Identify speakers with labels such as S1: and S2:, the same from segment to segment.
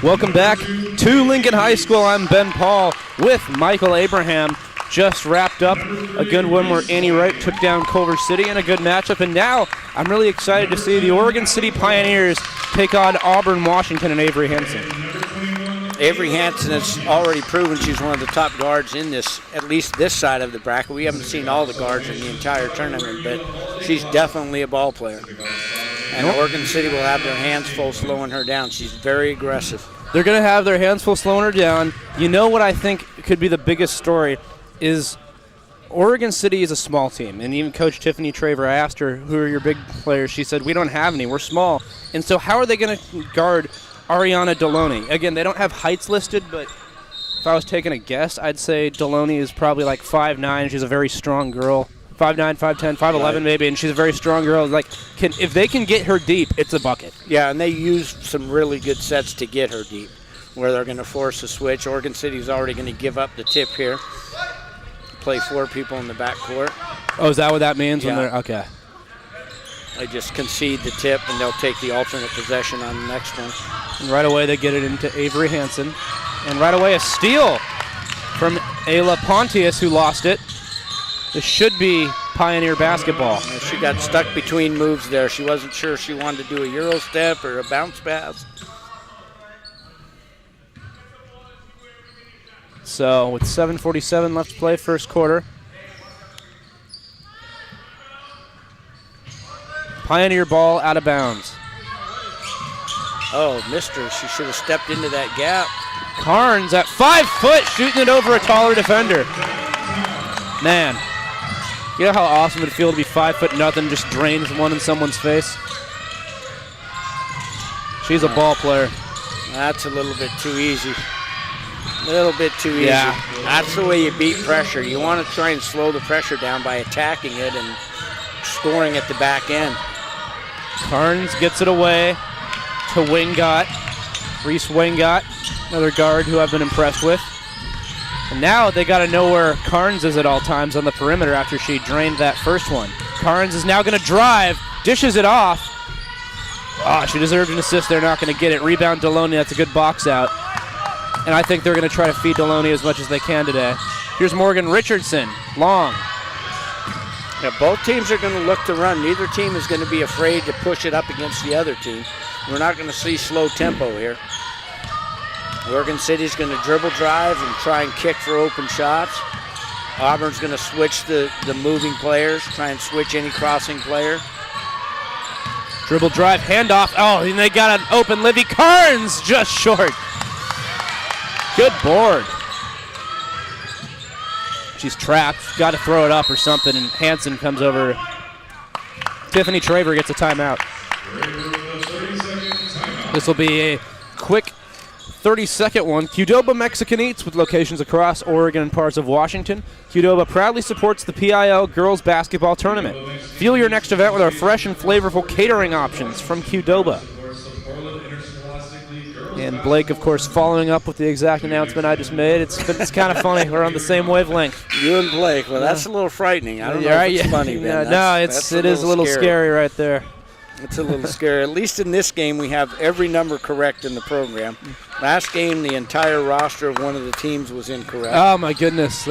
S1: Welcome back to Lincoln High School. I'm Ben Pahl with Michael Abraham. Just wrapped up a good one where Annie Wright took down Culver City in a good matchup. And now I'm really excited to see the Oregon City Pioneers take on Auburn, Washington, and Avery Hansen.
S2: Avery Hansen has already proven she's one of the top guards in this, at least this side of the bracket. We haven't seen all the guards in the entire tournament, but she's definitely a ball player. And Oregon City will have their hands full slowing her down. She's very aggressive.
S1: They're going to have their hands full slowing her down. You know what I think could be the biggest story is Oregon City is a small team. And even Coach Tiffany Traver, I asked her, who are your big players? She said, we don't have any. We're small. And so how are they going to guard Ariana Deloney? Again, they don't have heights listed, but if I was taking a guess, I'd say Deloney is probably like 5'9". She's a very strong girl. 5'9", 5'10", 5'11", maybe, and she's a very strong girl. Like, if they can get her deep, it's a bucket.
S2: Yeah, and they used some really good sets to get her deep, where they're going to force a switch. Oregon City's already going to give up the tip here. Play 4 people in the backcourt.
S1: Oh, is that what that means?
S2: Yeah.
S1: When they're, okay.
S2: They just concede the tip, and they'll take the alternate possession on the next one.
S1: And right away, they get it into Avery Hansen. And right away, a steal from Ayla Pontius, who lost it. This should be Pioneer basketball.
S2: She got stuck between moves there. She wasn't sure if she wanted to do a Euro step or a bounce pass.
S1: So with 7:47 left to play, first quarter. Pioneer ball out of bounds.
S2: Oh, missed her. She should have stepped into that gap.
S1: Carnes at 5 foot, shooting it over a taller defender. Man. You know how awesome it would feel to be 5 foot nothing, just drains one in someone's face? She's a ball player.
S2: That's a little bit too easy. A little bit too easy.
S1: Yeah.
S2: That's the way you beat pressure. You want to try and slow the pressure down by attacking it and scoring at the back end.
S1: Carnes gets it away to Wingott. Reese Wingott, another guard who I've been impressed with. And now they got to know where Carnes is at all times on the perimeter after she drained that first one. Carnes is now going to drive, dishes it off. Oh, she deserved an assist. They're not going to get it. Rebound Deloney. That's a good box out. And I think they're going to try to feed Deloney as much as they can today. Here's Morgan Richardson. Long.
S2: Yeah, both teams are going to look to run. Neither team is going to be afraid to push it up against the other team. We're not going to see slow tempo here. Oregon City's going to dribble drive and try and kick for open shots. Auburn's going to switch the moving players, try and switch any crossing player.
S1: Dribble drive, handoff. Oh, and they got an open Livy. Carnes just short. Good board. She's trapped. Got to throw it up or something, and Hansen comes over. Tiffany Traver gets a timeout. This will be a quick 30-second one. Qdoba Mexican Eats with locations across Oregon and parts of Washington. Qdoba proudly supports the PIL Girls Basketball Tournament. Fuel your next event with our fresh and flavorful catering options from Qdoba. And Blake, of course, following up with the exact announcement I just made. It's kind of funny. We're on the same wavelength.
S2: You and Blake. Well, that's a little frightening. I don't know if it's funny.
S1: No, it is a little scary right there.
S2: It's a little scary. At least in this game, we have every number correct in the program. Last game, the entire roster of one of the teams was incorrect.
S1: Oh, my goodness.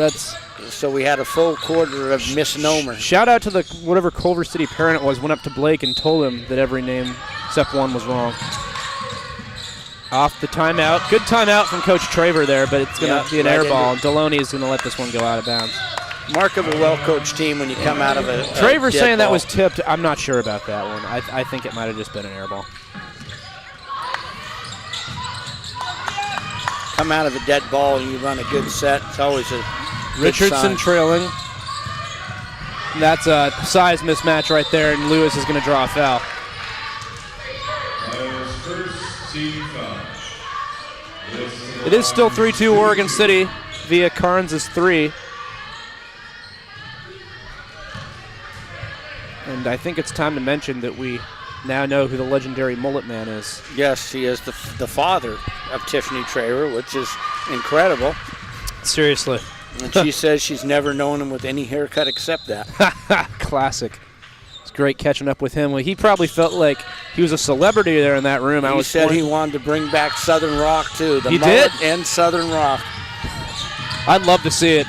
S2: So we had a full quarter of misnomer.
S1: Shout out to whatever Culver City parent it was, went up to Blake and told him that every name except one was wrong. Off the timeout. Good timeout from Coach Traver there, but it's going to be an air ball, and Deloney is going to let this one go out of bounds.
S2: Mark of a well-coached team when you come out of a
S1: Traver's saying
S2: ball.
S1: That was tipped. I'm not sure about that one. I think it might have just been an air ball.
S2: Come out of a dead ball and you run a good set. It's always a
S1: Richardson trailing. That's a size mismatch right there, and Lewis is going to draw a foul. It is still 3-2 Oregon City via Carnes' 3. And I think it's time to mention that we now know who the legendary Mullet Man is.
S2: Yes, he is the father of Tiffany Traver, which is incredible.
S1: Seriously.
S2: And she says she's never known him with any haircut except that.
S1: Classic. great catching up with him. Well, he probably felt like he was a celebrity there in that room.
S2: He said he wanted to bring back Southern Rock, too. The
S1: he
S2: mullet
S1: did?
S2: and Southern Rock.
S1: I'd love to see it.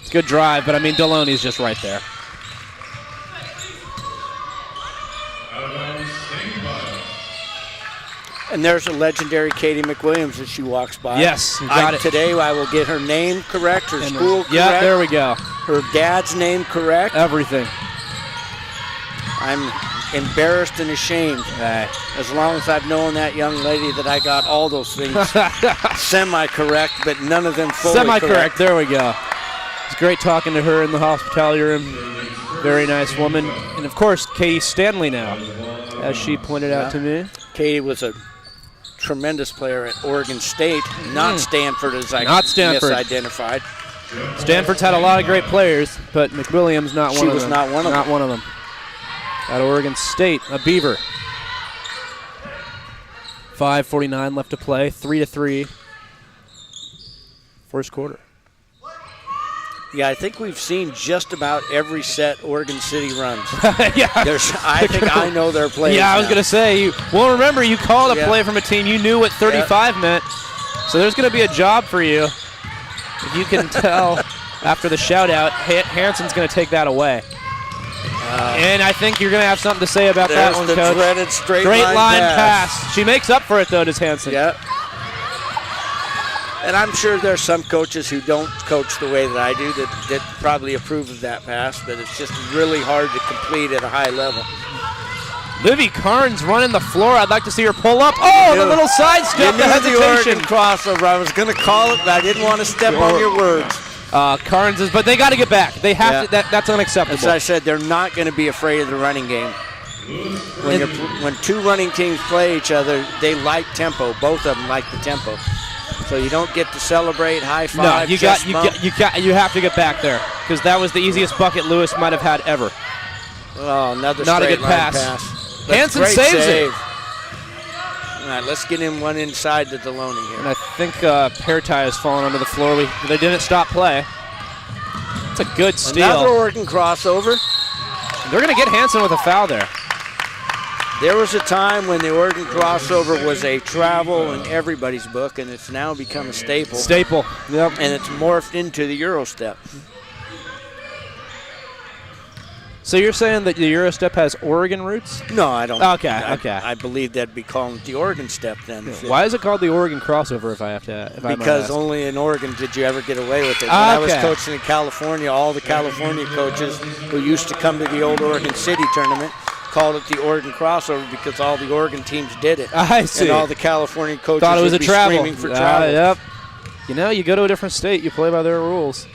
S1: It's a good drive, but, I mean, Deloney's just right there.
S2: And there's a legendary Katie McWilliams as she walks by.
S1: Yes, you got it.
S2: Today I will get her name correct, her school correct.
S1: Yeah, there we go.
S2: Her dad's name correct.
S1: Everything.
S2: I'm embarrassed and ashamed. As long as I've known that young lady that I got all those things semi-correct, but none of them fully
S1: Semi-correct, there we go. It's great talking to her in the hospitality room. Very nice woman. And, of course, Katie Stanley now, as she pointed out to me.
S2: Katie was a tremendous player at Oregon State, not Stanford as I misidentified.
S1: Stanford's had a lot of great players, but McWilliams not one of them.
S2: She was not one of them.
S1: Not one of them. At Oregon State, a Beaver. 5:49 left to play, 3-3. First quarter.
S2: Yeah, I think we've seen just about every set Oregon City runs.
S1: Yeah.
S2: I think I know their plays.
S1: Yeah, I was going to say, remember, you called a play from a team. You knew what 35 meant. So there's going to be a job for you. If you can tell after the shout-out, Hanson's going to take that away. And I think you're going to have something to say about that one,
S2: Coach.
S1: There's the
S2: dreaded straight
S1: line pass. She makes up for it, though, does Hanson.
S2: Yeah. And I'm sure there's some coaches who don't coach the way that I do that probably approve of that pass, but it's just really hard to complete at a high level.
S1: Livy Carnes running the floor. I'd like to see her pull up. Oh, the little sidestep, the hesitation.
S2: The Oregon crossover. I was going to call it, but I didn't want to step on your words.
S1: Carnes is, but they got to get back. They have to. That's unacceptable.
S2: As I said, they're not going to be afraid of the running game. When two running teams play each other, they like tempo. Both of them like the tempo. So you don't get to celebrate, high five.
S1: No, you have to get back there because that was the easiest bucket Lewis might have had ever.
S2: Oh, another
S1: not a good
S2: pass.
S1: Hanson saves it.
S2: All right, let's get him one inside the Deloney here.
S1: And I think Pertai has fallen onto the floor. They didn't stop play. It's a good steal.
S2: Another Oregon crossover.
S1: They're going to get Hanson with a foul there.
S2: There was a time when the Oregon crossover was a travel in everybody's book, and it's now become a staple.
S1: Yep.
S2: And it's morphed into the Euro step.
S1: So you're saying that the Euro step has Oregon roots?
S2: No, I don't.
S1: Okay.
S2: I believe that'd be called the Oregon step then.
S1: Why is it called the Oregon crossover?
S2: Because only in Oregon did you ever get away with it. When I was coaching in California, all the California coaches who used to come to the old Oregon City tournament called it the Oregon crossover because all the Oregon teams did it.
S1: I see.
S2: And all the California coaches
S1: thought it was
S2: would be
S1: travel.
S2: Screaming for travel.
S1: Yep. You know, you go to a different state, you play by their rules.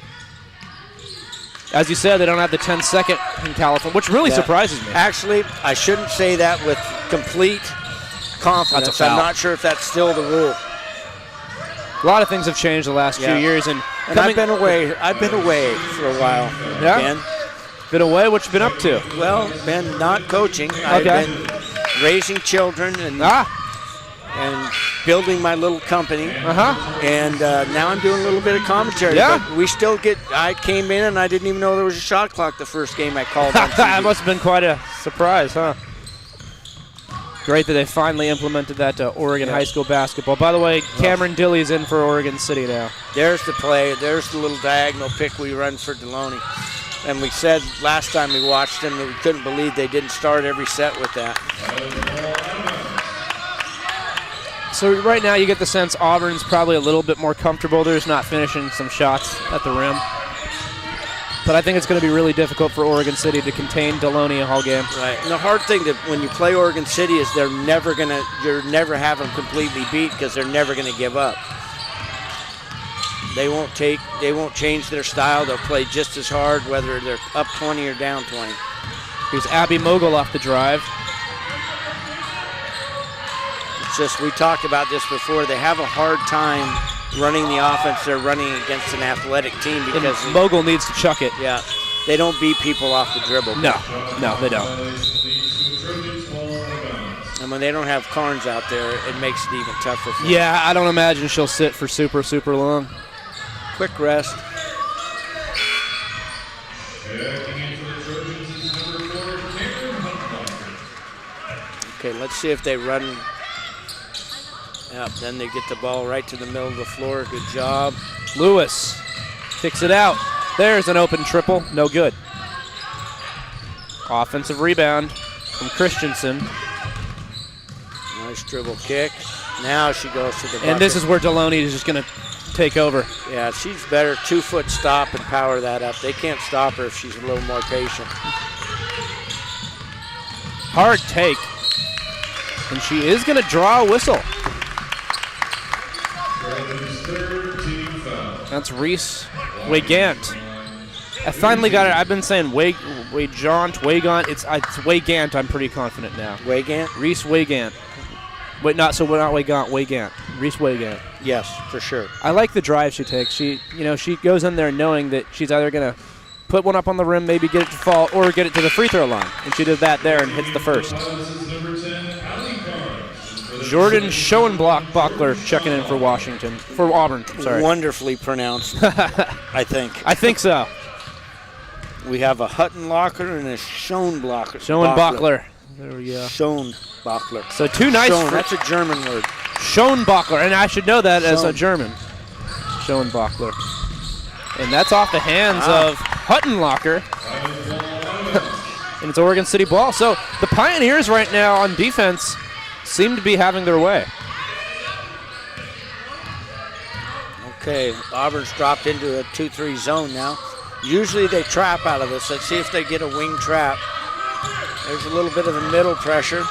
S1: As you said, they don't have the 10-second in California, which really surprises me.
S2: Actually, I shouldn't say that with complete confidence.
S1: That's a foul.
S2: I'm not sure if that's still the rule.
S1: A lot of things have changed the last few years, and
S2: I've been away for a while.
S1: Yeah.
S2: Ben.
S1: Been away. What you been up to?
S2: Well, been not coaching. I've been raising children and building my little company. And now I'm doing a little bit of commentary.
S1: Yeah.
S2: But we still get. I came in and I didn't even know there was a shot clock the first game I called on TV.
S1: That must have been quite a surprise, huh? Great that they finally implemented that to Oregon high school basketball. By the way, Cameron Dilley's in for Oregon City now.
S2: There's the play. There's the little diagonal pick we run for Deloney. And we said last time we watched them that we couldn't believe they didn't start every set with that.
S1: So right now you get the sense Auburn's probably a little bit more comfortable. They're just not finishing some shots at the rim. But I think it's going to be really difficult for Oregon City to contain Deloney a whole game.
S2: Right. And the hard thing that when you play Oregon City is you're never have them completely beat because they're never going to give up. They won't change their style. They'll play just as hard whether they're up 20 or down 20.
S1: Here's Abby Mogul off the drive.
S2: It's just, we talked about this before, they have a hard time running the offense they're running against an athletic team because
S1: Mogul needs to chuck it.
S2: Yeah, they don't beat people off the dribble.
S1: No, they don't.
S2: And when they don't have Carnes out there, it makes it even tougher for them.
S1: Yeah, I don't imagine she'll sit for super, super long.
S2: Quick rest. Okay, let's see if they run. Yep, then they get the ball right to the middle of the floor. Good job.
S1: Lewis kicks it out. There's an open triple. No good. Offensive rebound from Christensen.
S2: Nice dribble kick. Now she goes to the bucket.
S1: And this is where Deloney is just going to take over.
S2: Yeah, she's better. 2-foot stop and power that up. They can't stop her if she's a little more patient.
S1: Hard take. And she is going to draw a whistle. That's Reese Wagant. I finally got it. I've been saying Wagant. It's Wagant. I'm pretty confident now.
S2: Wagant?
S1: Reese Wagant. Wait, not Wagant. Wagant. Reese Wagant.
S2: Yes, for sure.
S1: I like the drive she takes. She goes in there knowing that she's either going to put one up on the rim, maybe get it to fall, or get it to the free throw line. And she did that there and hits the first. Jordan Schoenbachler checking in for Auburn. Sorry.
S2: Wonderfully pronounced, I think.
S1: I think so.
S2: We have a Huttenlocker and a Schoenbachler.
S1: Schoenbachler. There we go.
S2: Schoenbachler.
S1: So two nice.
S2: That's a German word.
S1: Schoenbachler, and I should know that as a German. Schoenbachler. And that's off the hands of Huttenlocker. And it's Oregon City ball. So the Pioneers right now on defense seem to be having their way.
S2: Okay, Auburn's dropped into a 2-3 zone now. Usually they trap out of this. Let's see if they get a wing trap. There's a little bit of a middle pressure.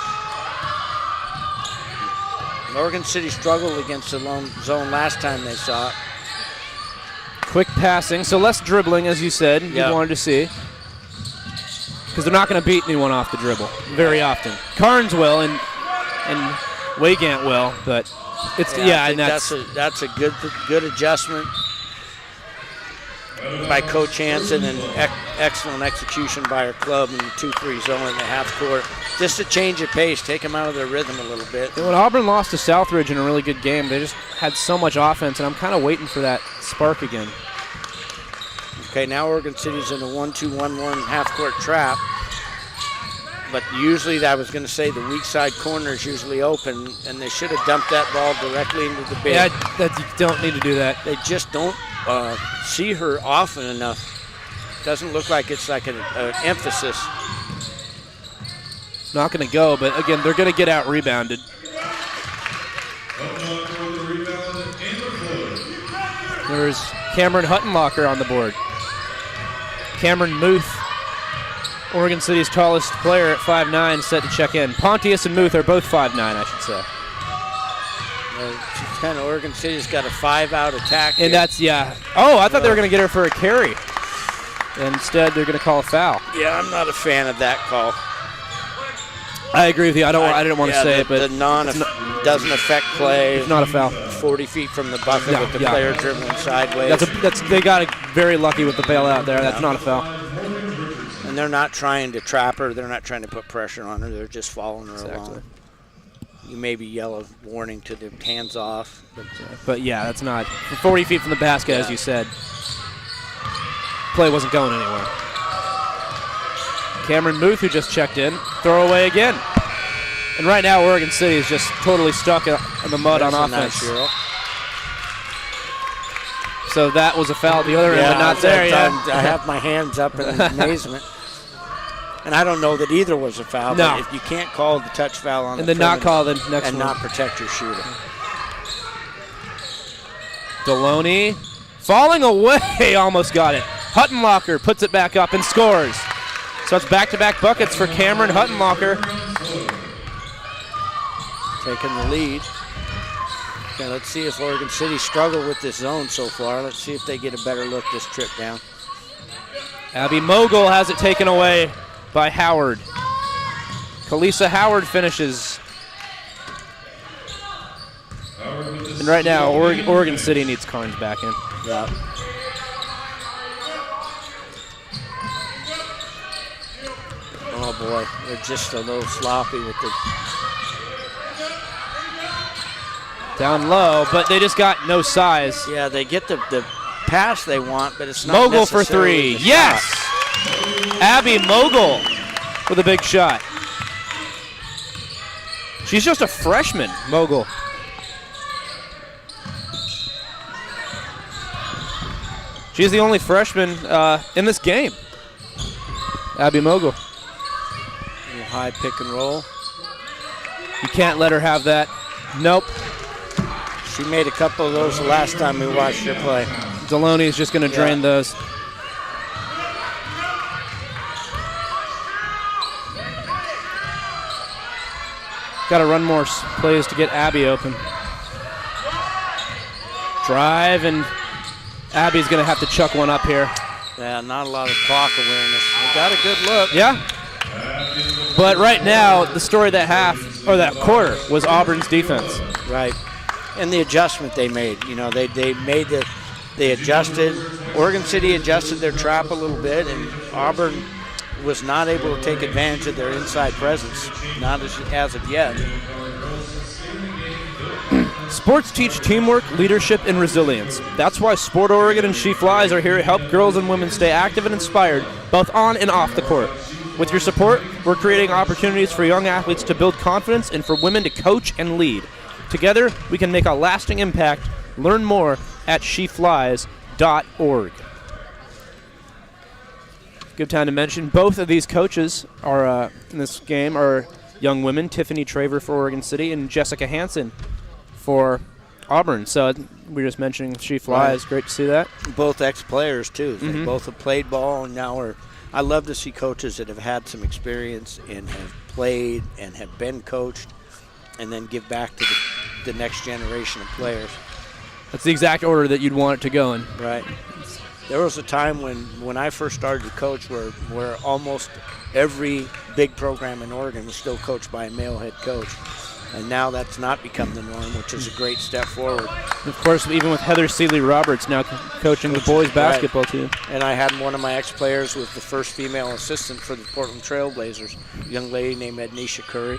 S2: Oregon City struggled against the zone last time they saw it.
S1: Quick passing, so less dribbling, as you said, you wanted to see. Because they're not going to beat anyone off the dribble very often. Carnes will, and Wagant will, but it's and
S2: that's a good adjustment by Coach Hansen and excellent execution by her club in the 2-3 zone in the half court. Just a change of pace, take them out of their rhythm a little bit.
S1: When Auburn lost to Southridge in a really good game, they just had so much offense, and I'm kind of waiting for that spark again.
S2: Okay, now Oregon City's in a 1-2-1-1 half-court trap. But usually, I was going to say, the weak side corner is usually open, and they should have dumped that ball directly into the big.
S1: Yeah, you don't need to do that.
S2: They just don't see her often enough. Doesn't look like it's like an emphasis.
S1: Not going to go, but again, they're going to get out rebounded. There's Cameron Huttenlocker on the board. Cameron Muth, Oregon City's tallest player at 5'9", set to check in. Pontius and Muth are both 5'9", I should say.
S2: Kind of Oregon City's got a 5-out attack.
S1: And that's, Oh, I thought they were going to get her for a carry. Instead, they're going to call a foul.
S2: Yeah, I'm not a fan of that call.
S1: I agree with you. I didn't want to say it, but
S2: doesn't affect play.
S1: It's not a foul.
S2: 40 feet from the bucket with the player dribbling sideways.
S1: They got very lucky with the bailout there. That's not a foul.
S2: And they're not trying to trap her. They're not trying to put pressure on her. They're just following her along. You maybe yell a warning to the hands off.
S1: But yeah, that's not 40 feet from the basket, as you said. Play wasn't going anywhere. Cameron Muth, who just checked in, throw away again. And right now, Oregon City is just totally stuck in the mud on offense. So that was a foul at the other end, but not there yet.
S2: I have my hands up in amazement. And I don't know that either was a foul, but if you can't call the touch foul on
S1: and then not call the next one.
S2: And not protect your shooter.
S1: Deloney falling away, almost got it. Huttenlocker puts it back up and scores. So it's back-to-back buckets for Cameron Huttenlocker.
S2: Taking the lead. Okay, let's see if Oregon City struggle with this zone so far. Let's see if they get a better look this trip down.
S1: Abby Mogul has it taken away by Howard. Kalisa Howard finishes. And right now, Oregon City needs Carnes back in.
S2: Yeah. Oh boy, they're just a little sloppy with the
S1: down low, but they just got no size.
S2: Yeah, they get the pass they want, but it's not
S1: Mogul for three. Yes! Abby Mogul with a big shot. She's just a freshman, Mogul. She's the only freshman in this game. Abby Mogul.
S2: High pick and roll.
S1: You can't let her have that. Nope.
S2: She made a couple of those the last time we watched her play.
S1: Deloney is just going to drain those. Got to run more plays to get Abby open. Drive, and Abby's going to have to chuck one up here.
S2: Yeah, not a lot of clock awareness. We got a good look.
S1: Yeah. But right now, the story of that half, or that quarter, was Auburn's defense.
S2: Right. And the adjustment they made. You know, they adjusted. Oregon City adjusted their trap a little bit, and Auburn was not able to take advantage of their inside presence, not as of yet.
S1: Sports teach teamwork, leadership, and resilience. That's why Sport Oregon and She Flies are here to help girls and women stay active and inspired, both on and off the court. With your support, we're creating opportunities for young athletes to build confidence and for women to coach and lead. Together, we can make a lasting impact. Learn more at sheflies.org. Good time to mention both of these coaches are in this game are young women, Tiffany Traver for Oregon City and Jessica Hansen for Auburn. So we were just mentioning She Flies. Right. Great to see that. Both
S2: ex-players, too. They both have played ball and now are. I love to see coaches that have had some experience and have played and have been coached and then give back to the next generation of players.
S1: That's the exact order that you'd want it to go in.
S2: Right. There was a time when I first started to coach where almost every big program in Oregon was still coached by a male head coach. And now that's not become the norm, which is a great step forward.
S1: Of course, even with Heather Seeley-Roberts now coaching the boys basketball team.
S2: And I had one of my ex-players was the first female assistant for the Portland Trail Blazers, a young lady named Ednisha Curry.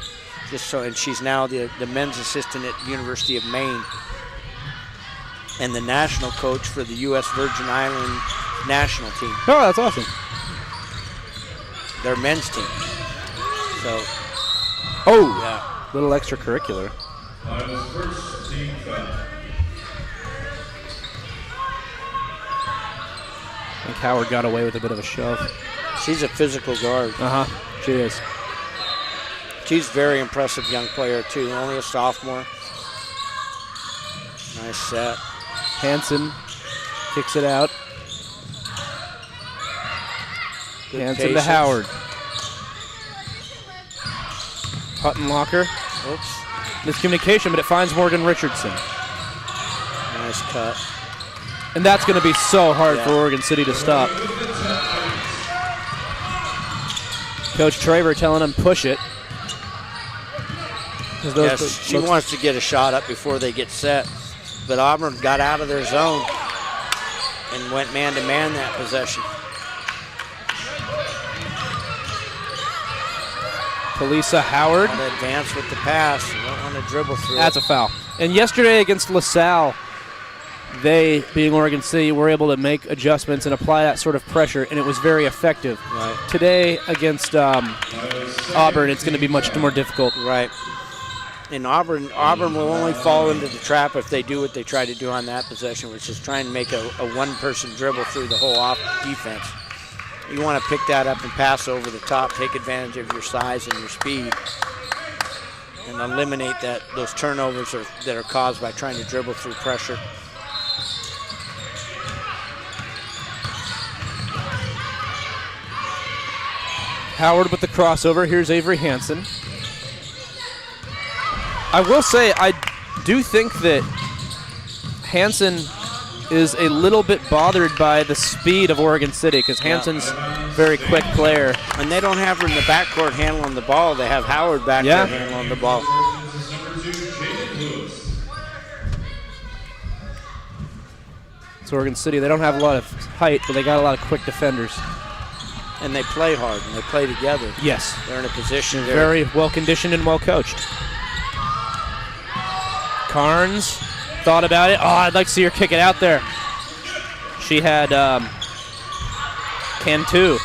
S2: And she's now the men's assistant at University of Maine and the national coach for the U.S. Virgin Island national team.
S1: Oh, that's awesome.
S2: Their men's team. So,
S1: little extracurricular. I think Howard got away with a bit of a shove.
S2: She's a physical guard.
S1: She is.
S2: She's a very impressive young player, too. Only a sophomore. Nice set.
S1: Hansen kicks it out.
S2: Good
S1: Hansen
S2: patience.
S1: to Howard. Huttenlocker.
S2: Oops.
S1: Miscommunication, but it finds Morgan Richardson.
S2: Nice cut.
S1: And that's going to be so hard for Oregon City to stop. Coach Traver telling him push it.
S2: Yes, she wants to get a shot up before they get set. But Auburn got out of their zone and went man-to-man that possession.
S1: Talisa Howard.
S2: Want to advance with the pass. You don't want to dribble through.
S1: That's a foul. And yesterday against LaSalle, they, being Oregon City, were able to make adjustments and apply that sort of pressure, and it was very effective.
S2: Right.
S1: Today against Auburn, it's going to be much more difficult.
S2: Right. And Auburn will only fall into the trap if they do what they try to do on that possession, which is try and make a one-person dribble through the whole defense. You want to pick that up and pass over the top, take advantage of your size and your speed, and eliminate those turnovers that are caused by trying to dribble through pressure.
S1: Howard with the crossover. Here's Avery Hansen. I will say, I do think that Hansen is a little bit bothered by the speed of Oregon City because Hansen's a very quick player.
S2: And they don't have her in the backcourt handling the ball. They have Howard back there handling the ball.
S1: It's Oregon City. They don't have a lot of height, but they got a lot of quick defenders.
S2: And they play hard, and they play together.
S1: Yes.
S2: They're in a position.
S1: Very well-conditioned and well-coached. Carnes thought about it. Oh, I'd like to see her kick it out there. She had Cantu.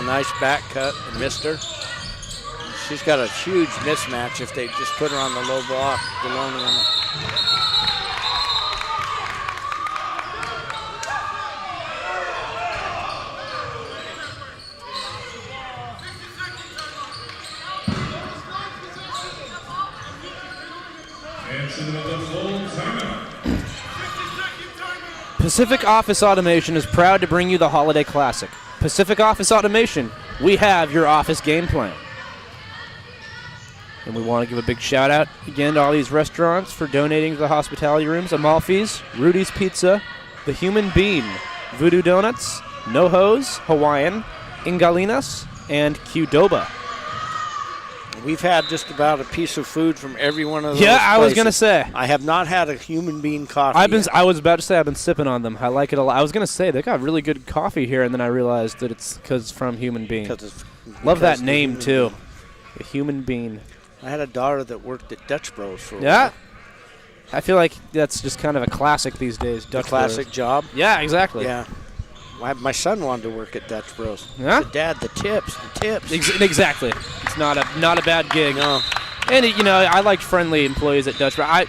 S2: ball. Nice back cut and missed her. She's got a huge mismatch if they just put her on the low block. Deloney on it.
S1: Pacific Office Automation is proud to bring you the Holiday Classic. Pacific Office Automation, we have your office game plan. And we want to give a big shout out again to all these restaurants for donating to the hospitality rooms. Amalfi's, Rudy's Pizza, The Human Bean, Voodoo Donuts, No Hose, Hawaiian, Ingalinas, and Qdoba.
S2: We've had just about a piece of food from every one of those
S1: Yeah, I was
S2: places.
S1: going to say.
S2: I have not had a Human Bean coffee
S1: I was about to say I've been sipping on them. I like it a lot. I was going to say they got really good coffee here, and then I realized that it's because it's from Human Bean. Love that name, too. The Human Bean.
S2: I had a daughter that worked at Dutch Bros for a
S1: Yeah.
S2: while.
S1: I feel like that's just kind of a classic these days.
S2: The
S1: Dutch
S2: classic
S1: Bros.
S2: job.
S1: Yeah, exactly.
S2: Yeah. My son wanted to work at Dutch Bros.
S1: Yeah?
S2: I said, Dad, the tips.
S1: Exactly. It's not a bad gig.
S2: No.
S1: And I liked friendly employees at Dutch Bros. I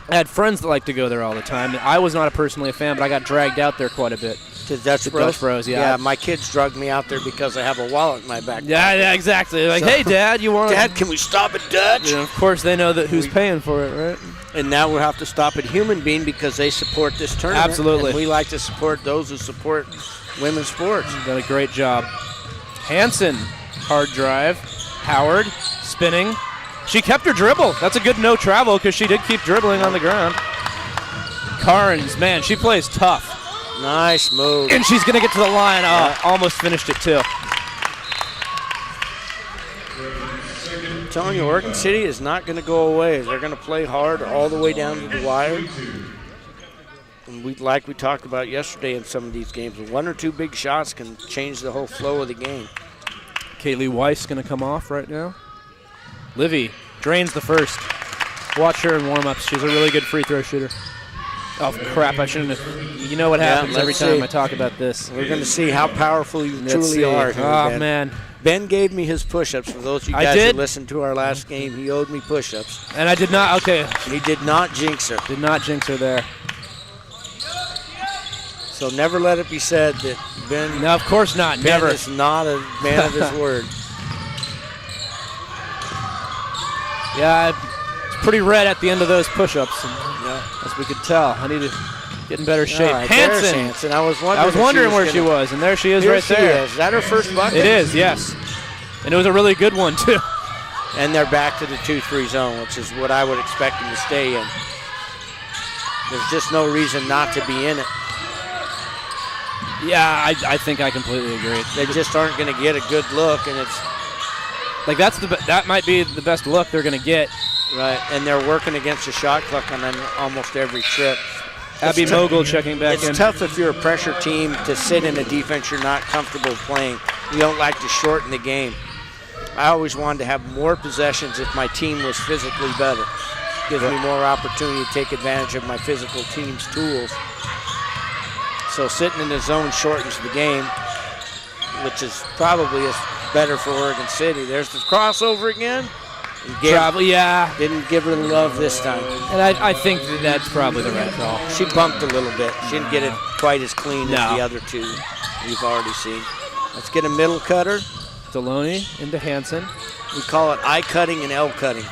S1: had friends that liked to go there all the time. I was not personally a fan, but I got dragged out there quite a bit.
S2: To Dutch Bros?
S1: Dutch Bros, yeah.
S2: Yeah, my kids drugged me out there because I have a wallet in my back.
S1: Yeah, exactly. Like,
S2: So-
S1: hey, Dad, you want to?
S2: Dad, can we stop at Dutch?
S1: Of course, they know that who's paying for it, right?
S2: And now we'll have to stop at Human Bean because they support this tournament.
S1: Absolutely.
S2: And we like to support those who support women's sports.
S1: Done a great job. Hansen, hard drive. Howard, spinning. She kept her dribble. That's a good no travel because she did keep dribbling on the ground. Carnes, man, she plays tough.
S2: Nice move.
S1: And she's going to get to the line. Oh, almost finished it, too.
S2: I'm telling you, Oregon City is not going to go away. They're going to play hard all the way down to the wire. And like we talked about yesterday in some of these games, one or two big shots can change the whole flow of the game.
S1: Kaylee Weiss going to come off right now. Livy drains the first. Watch her in warm-ups. She's a really good free throw shooter. Oh, crap, I shouldn't have. You know what happens every time I talk about this.
S2: We're going to see how powerful you truly are here,
S1: Oh,
S2: Ben.
S1: man.
S2: Ben gave me his push-ups. For those of you
S1: I
S2: guys
S1: did?
S2: who listened to our last game, he owed me push-ups.
S1: And I did not, okay.
S2: He did not jinx her.
S1: Did not jinx her there.
S2: So never let it be said that Ben,
S1: No, of course not.
S2: Ben
S1: Never.
S2: is not a man of his word.
S1: Yeah, it's pretty red at the end of those push-ups, as we could tell. I need to get in better shape.
S2: All right, there's
S1: Hansen.
S2: Hansen. I was wondering,
S1: where she was, and there she is
S2: Here
S1: right
S2: she
S1: there.
S2: is. Is that her first bucket?
S1: It is, yes. And it was a really good one, too.
S2: And they're back to the 2-3 zone, which is what I would expect them to stay in. There's just no reason not to be in it.
S1: Yeah, I think I completely agree.
S2: They just aren't going to get a good look, and it's
S1: Like that might be the best look they're going to get.
S2: right. And they're working against the shot clock on almost every trip.
S1: Abby Mogul checking back in.
S2: It's tough if you're a pressure team to sit in a defense you're not comfortable playing. You don't like to shorten the game. I always wanted to have more possessions if my team was physically better. Gives me more opportunity to take advantage of my physical team's tools. So sitting in the zone shortens the game, which is probably better for Oregon City. There's the crossover again.
S1: Probably, yeah.
S2: Didn't give her the love this time.
S1: And I think that's probably the right call.
S2: She bumped a little bit. She didn't get it quite as clean as
S1: No.
S2: the other two we've already seen. Let's get a middle cutter.
S1: Deloney into Hansen.
S2: We call it eye cutting and L cutting.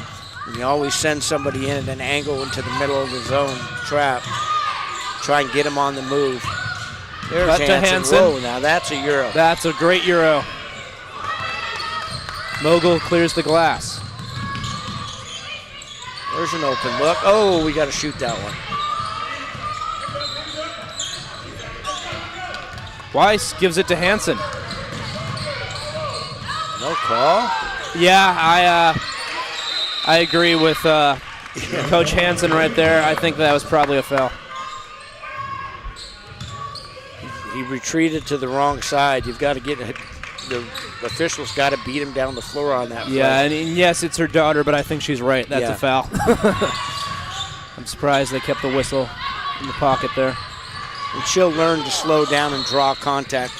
S2: And you always send somebody in at an angle into the middle of the zone trap. Try and get them on the move. There's
S1: Cut to Hansen.
S2: Whoa, now that's a Euro.
S1: That's a great Euro. Mogul clears the glass.
S2: There's an open look. Oh, we got to shoot that one.
S1: Weiss gives it to Hansen.
S2: No call.
S1: Yeah, I agree with Coach Hansen right there. I think that was probably a foul.
S2: He retreated to the wrong side. You've got to get the officials got to beat him down the floor on that play.
S1: Yeah, and yes, it's her daughter, but I think she's right. That's a foul. I'm surprised they kept the whistle in the pocket there.
S2: And she'll learn to slow down and draw contact.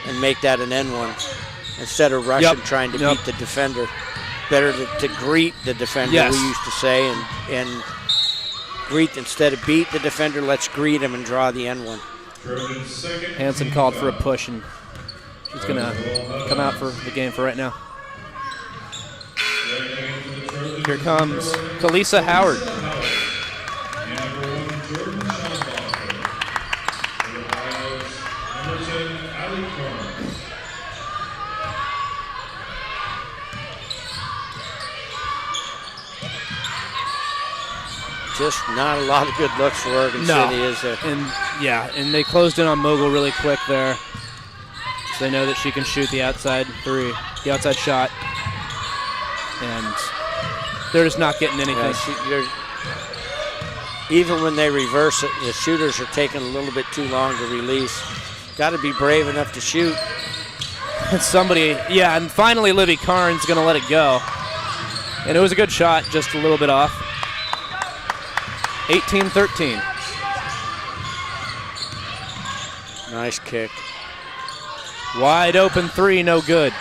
S2: and make that an N1 instead of rushing trying to beat the defender. Better to greet the defender, we used to say, and greet instead of beat the defender. Let's greet him and draw the N1.
S1: Hansen called for a push, and she's going to come out for the game for right now. Here comes Kalisa Howard.
S2: Just not a lot of good looks for Oregon City, is there?
S1: And they closed in on Mogul really quick there. So they know that she can shoot the outside the outside shot. And they're just not getting anything.
S2: Even when they reverse it, the shooters are taking a little bit too long to release. Got to be brave enough to shoot.
S1: And finally Livy Karn's going to let it go. And it was a good shot, just a little bit off. 18-13.
S2: Nice kick.
S1: Wide open three, no good.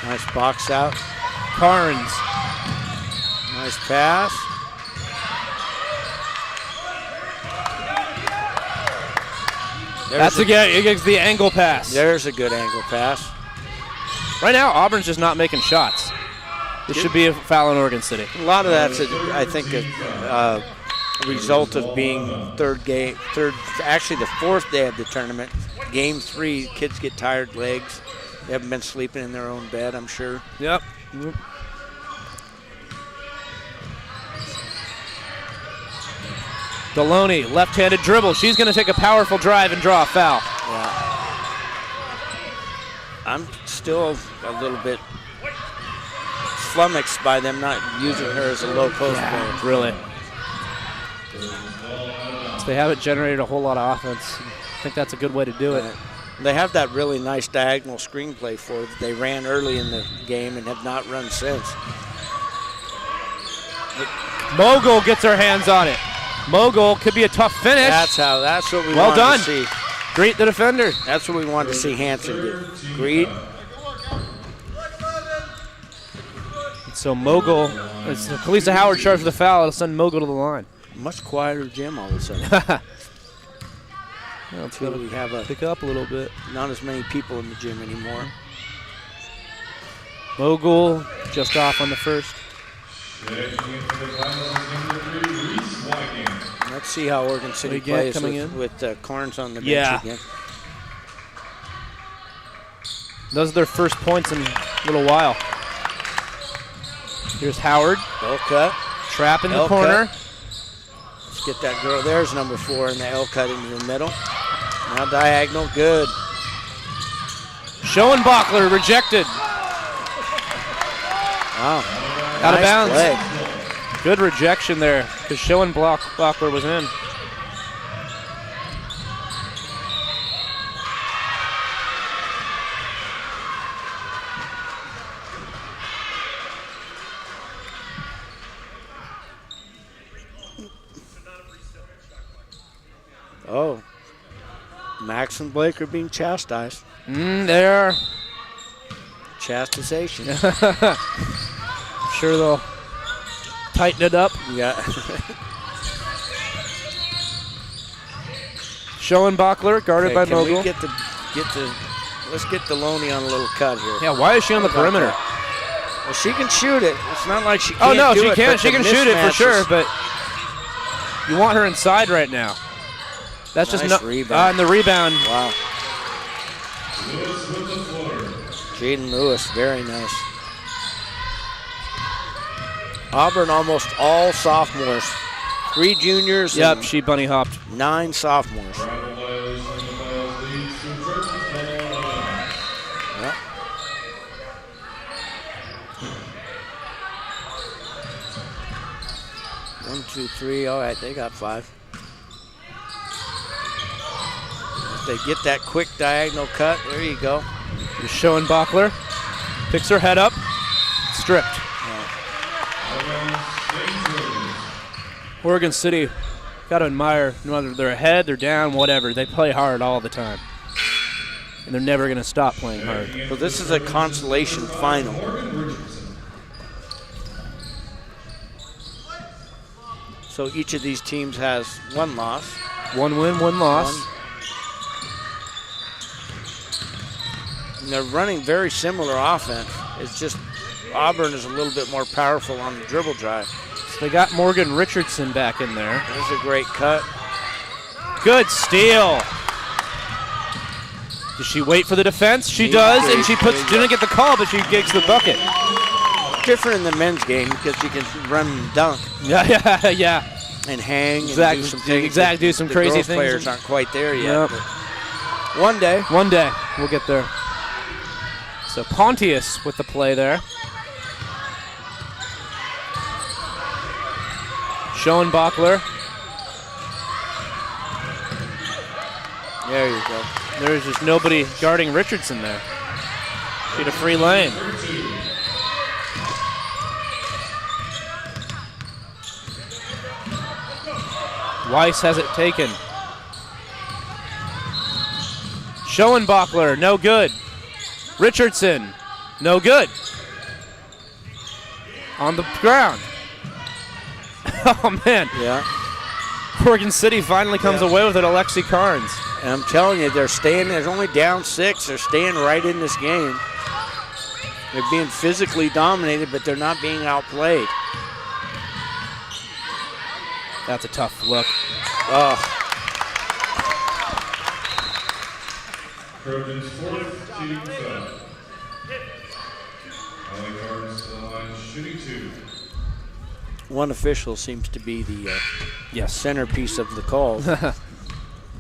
S2: Nice box out.
S1: Carnes.
S2: Nice pass.
S1: It gets the angle pass.
S2: There's a good angle pass.
S1: Right now, Auburn's just not making shots. This should be a foul in Oregon City.
S2: A lot of that's, I think, a result of being actually the fourth day of the tournament. Game 3, kids get tired legs. They haven't been sleeping in their own bed, I'm sure.
S1: Yep. Deloney, left-handed dribble. She's going to take a powerful drive and draw a foul.
S2: Yeah. I'm still a little bit flummoxed by them not using her as a low post player.
S1: Really. So they haven't generated a whole lot of offense. I think that's a good way to do it.
S2: They have that really nice diagonal screenplay for it that they ran early in the game and have not run since.
S1: Mogul gets her hands on it. Mogul could be a tough finish.
S2: That's what we wanted to see.
S1: Greet the defender.
S2: That's what we wanted to see Hansen do. Greet.
S1: So Mogul, it's Kalisa Howard charged with the foul. It'll send Mogul to the line.
S2: Much quieter gym all of a sudden.
S1: We have a pick up a little bit.
S2: Not as many people in the gym anymore.
S1: Mogul just off on the first.
S2: Let's see how Oregon City plays with Carnes on the bench again.
S1: Those are their first points in a little while. Here's Howard.
S2: L cut.
S1: Trap in the corner.
S2: Let's get that girl. There's number 4 in the L cut into the middle. Now diagonal, good.
S1: Schoenbachler rejected.
S2: Wow.
S1: Out of bounds.
S2: Play.
S1: Good rejection there because Schoenbachler was in.
S2: Oh. Max and Blake are being chastised.
S1: They are.
S2: Chastisation.
S1: Sure they'll tighten it up.
S2: Yeah.
S1: Schoenbachler guarded by Mogul.
S2: Let's get Deloney on a little cut here.
S1: Yeah, why is she on the perimeter?
S2: Well, she can shoot it. It's not like she can't.
S1: Oh no,
S2: do
S1: she
S2: it,
S1: can. She can shoot it for sure,
S2: mismatches.
S1: but you want her inside right now. That's
S2: Nice
S1: just not.
S2: rebound.
S1: And the rebound.
S2: Wow. Jaden Lewis, very nice. Auburn almost all sophomores. 3 juniors.
S1: Yep,
S2: and
S1: she bunny hopped.
S2: 9 sophomores. Yep. One, two, three. All right, they got 5. If they get that quick diagonal cut, there you go.
S1: Here's Schoenbachler. Picks her head up. Stripped. Oregon City, got to admire, whether they're ahead, they're down, whatever. They play hard all the time. and they're never going to stop playing hard.
S2: So this is a consolation final. So each of these teams has one loss.
S1: One win, one loss.
S2: And they're running very similar offense. It's just Auburn is a little bit more powerful on the dribble drive.
S1: So they got Morgan Richardson back in there.
S2: There's a great cut.
S1: Good steal. Does she wait for the defense? She does, and she didn't get the call, but she gets the bucket.
S2: Different in the men's game because you can run and dunk.
S1: Yeah.
S2: And hang
S1: Exactly.
S2: and do some things.
S1: Exactly. Do some
S2: the
S1: crazy
S2: girls
S1: things.
S2: Players aren't quite there yet.
S1: Yep.
S2: But one day.
S1: One day we'll get there. So Pontius with the play there. Schoenbachler.
S2: There you go.
S1: There's just nobody guarding Richardson there. She had a free lane. Weiss has it taken. Schoenbachler, no good. Richardson, no good. On the ground. Oh, man.
S2: Yeah.
S1: Oregon City finally comes away with it, Alexi Carnes.
S2: And I'm telling you, they're only down 6. They're staying right in this game. They're being physically dominated, but they're not being outplayed.
S1: That's a tough look.
S2: Oh.
S3: Trojans 4th team foul. Allie Carnes to the line, shooting 2.
S2: One official seems to be the
S1: Yes.
S2: centerpiece of the call.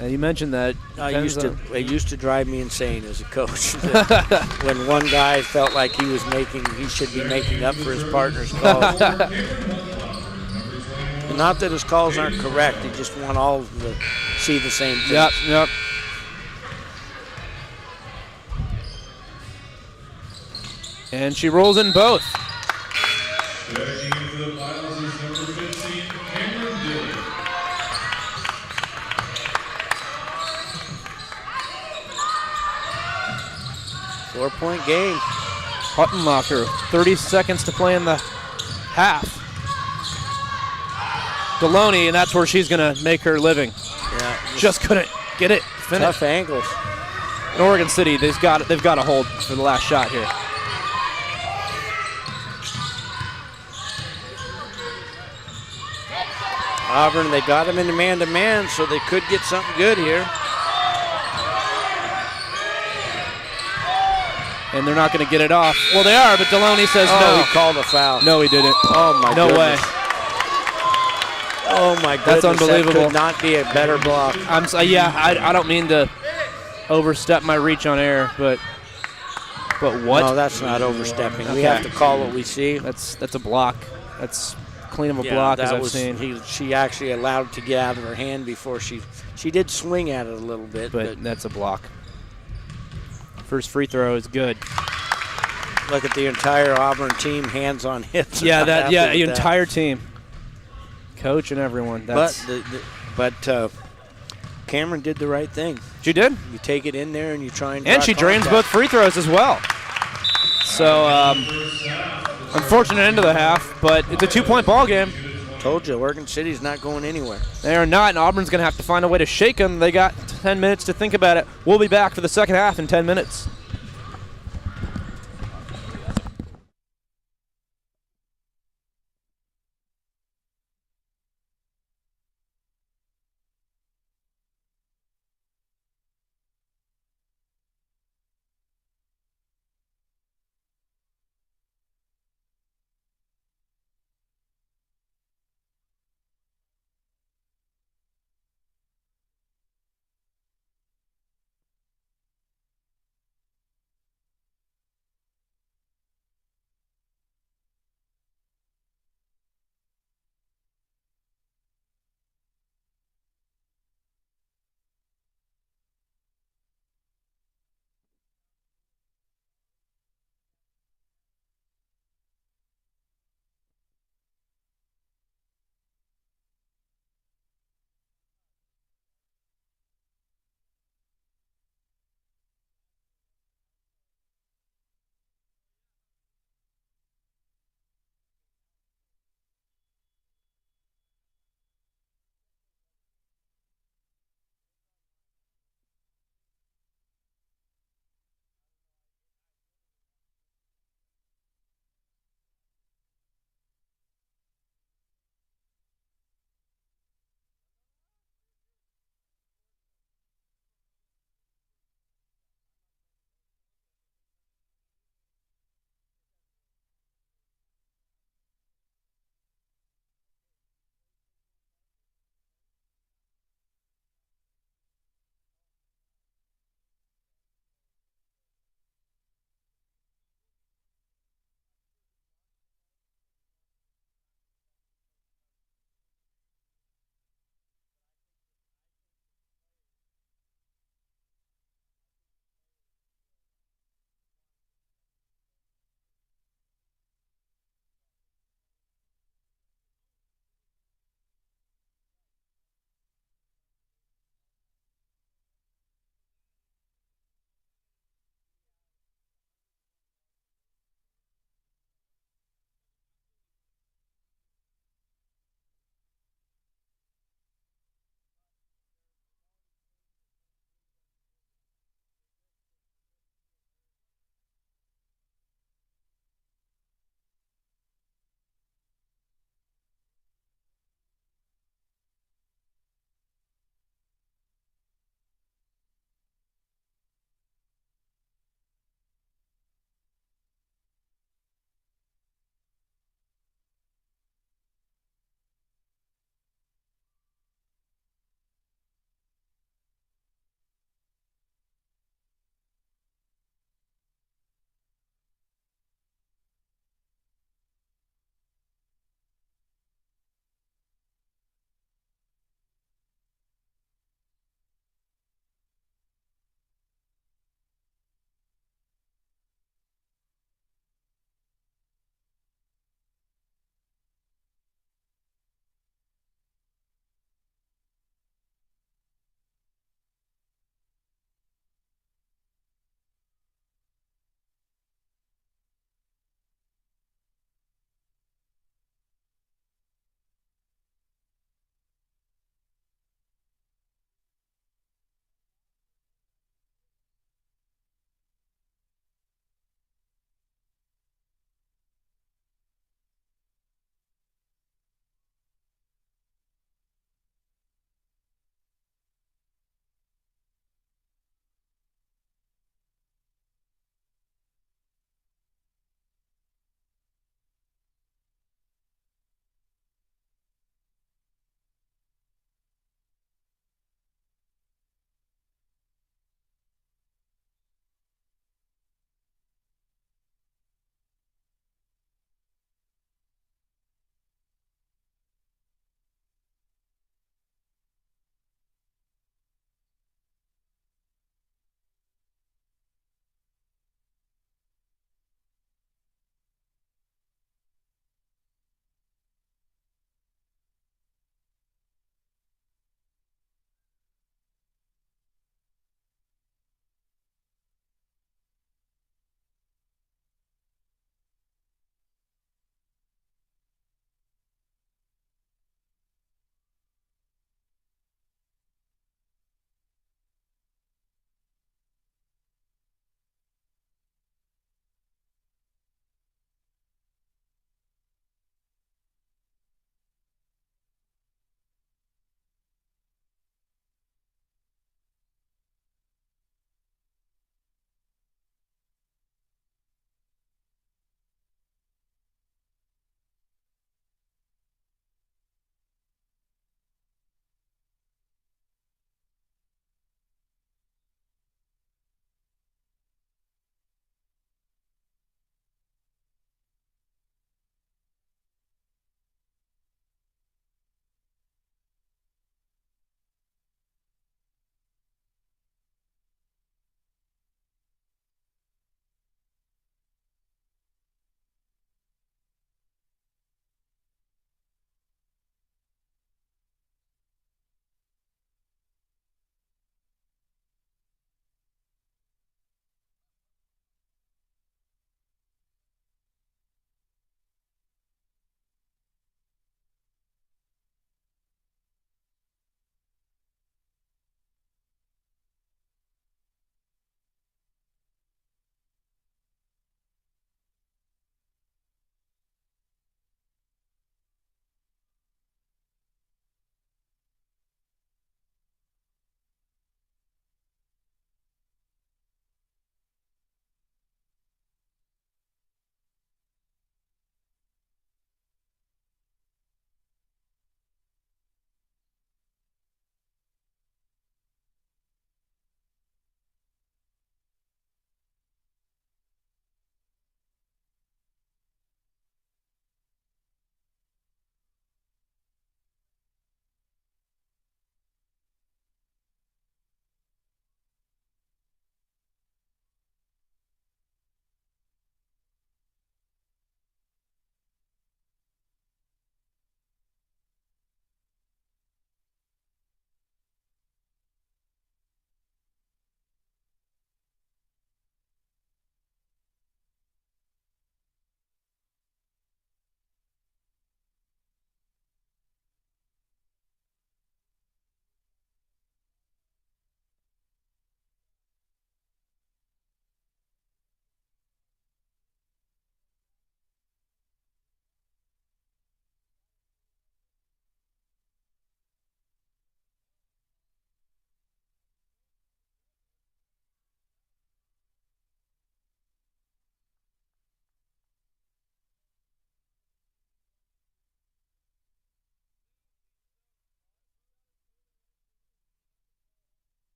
S1: You mentioned that.
S2: It used to drive me insane as a coach. When one guy felt like he should be making up for his partner's calls. Not that his calls aren't correct, he just want all of them to see the same thing.
S1: Yep. And she rolls in both.
S3: Checking in for the Piles is number 15, Cameron Dillon.
S2: 4-point game.
S1: Huttenlocker, 30 seconds to play in the half. Deloney, and that's where she's going to make her living.
S2: Yeah,
S1: Just couldn't get it finished.
S2: tough angles.
S1: In Oregon City, they've got a hold for the last shot here.
S2: Auburn, they got him in the man-to-man, so they could get something good here.
S1: And they're not going to get it off. Well, they are, but Deloney says no.
S2: He called a foul.
S1: No, he didn't.
S2: Oh, my
S1: No
S2: goodness.
S1: way.
S2: Oh, my goodness.
S1: That's unbelievable.
S2: That could not be a better block.
S1: I don't mean to overstep my reach on air, but what?
S2: No, that's not overstepping.
S1: Okay.
S2: We have to call what we see.
S1: That's a block. That's clean of a block as I've seen.
S2: She actually allowed it to get out of her hand before she did swing at it a little bit.
S1: But that's a block. First free throw is good.
S2: Look at the entire Auburn team, hands on hips.
S1: The entire team. Coach and everyone. That's
S2: But Cameron did the right thing.
S1: She did.
S2: You take it in there and you try and
S1: And she drains both free throws as well. So, unfortunate end of the half, but it's a 2-point ball game.
S2: Told you, Oregon City's not going anywhere.
S1: They are not, and Auburn's going to have to find a way to shake them. They got 10 minutes to think about it. We'll be back for the second half in 10 minutes.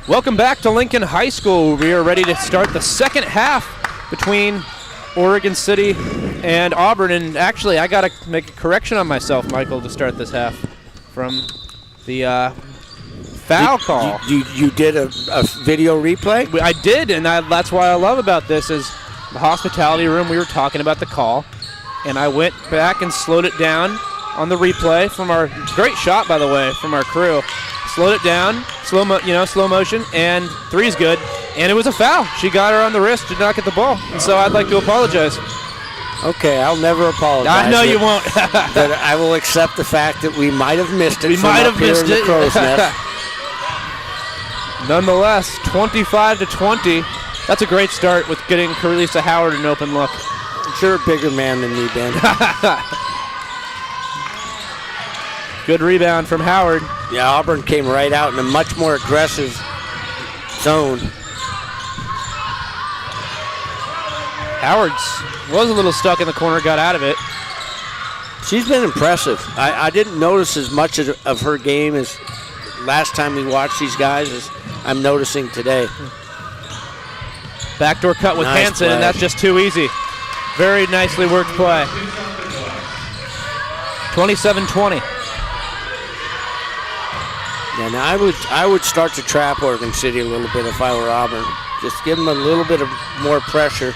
S1: Welcome back to Lincoln High School. We are ready to start the second half between Oregon City and Auburn. And actually, I got to make a correction on myself, Michael, to start this half from the foul call.
S2: You did a video replay?
S1: I did, and that's what I love about this is the hospitality room. We were talking about the call, and I went back and slowed it down on the replay from our great shot, by the way, from our crew. Slowed it down, slow motion, and three's good. And it was a foul. She got her on the wrist, did not get the ball. And so I'd like to apologize.
S2: Okay, I'll never apologize.
S1: I know you won't.
S2: But I will accept the fact that we might have missed it.
S1: We might have missed it.
S2: Crow's nest.
S1: Nonetheless, 25-20. That's a great start with getting Carlisa Howard an open look.
S2: You're a bigger man than me, Ben.
S1: Good rebound from Howard.
S2: Yeah, Auburn came right out in a much more aggressive zone.
S1: Howard's was a little stuck in the corner, got out of it.
S2: She's been impressive. I didn't notice as much of her game as last time we watched these guys as I'm noticing today.
S1: Backdoor cut with
S2: Nice
S1: Hansen,
S2: play.
S1: and that's just too easy. Very nicely worked play. 27-20.
S2: Yeah, now I would start to trap Oregon City a little bit if I were Auburn. Just give them a little bit of more pressure.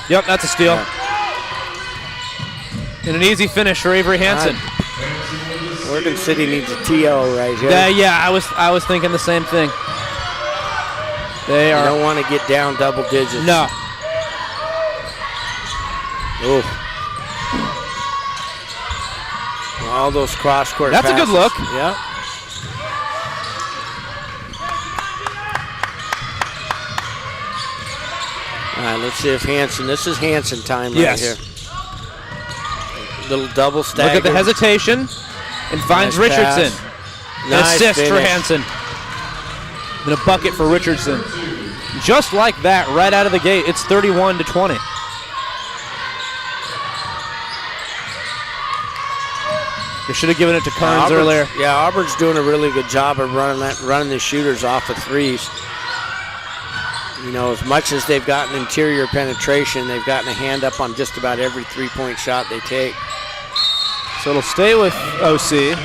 S1: Yep, that's a steal.
S2: Yeah.
S1: And an easy finish for Avery Hansen.
S2: Oregon City needs a TO right here.
S1: Yeah, I was thinking the same thing. They
S2: You
S1: are.
S2: don't want to get down double digits.
S1: No.
S2: Ooh. All those cross-court
S1: That's a good
S2: passes.
S1: look.
S2: Yeah. All right, let's see if Hansen. This is Hansen time
S1: Yes.
S2: right here. Little double stagger.
S1: Look at the hesitation and finds
S2: Nice
S1: Richardson.
S2: pass.
S1: An
S2: Nice
S1: assist for
S2: finish.
S1: Hansen. And a bucket for Richardson. Just like that, right out of the gate, it's 31-20. They should have given it to Carnes earlier.
S2: Yeah, Auburn's doing a really good job of running the shooters off of threes. You know, as much as they've gotten interior penetration, they've gotten a hand up on just about every three-point shot they take.
S1: So it'll stay with OC.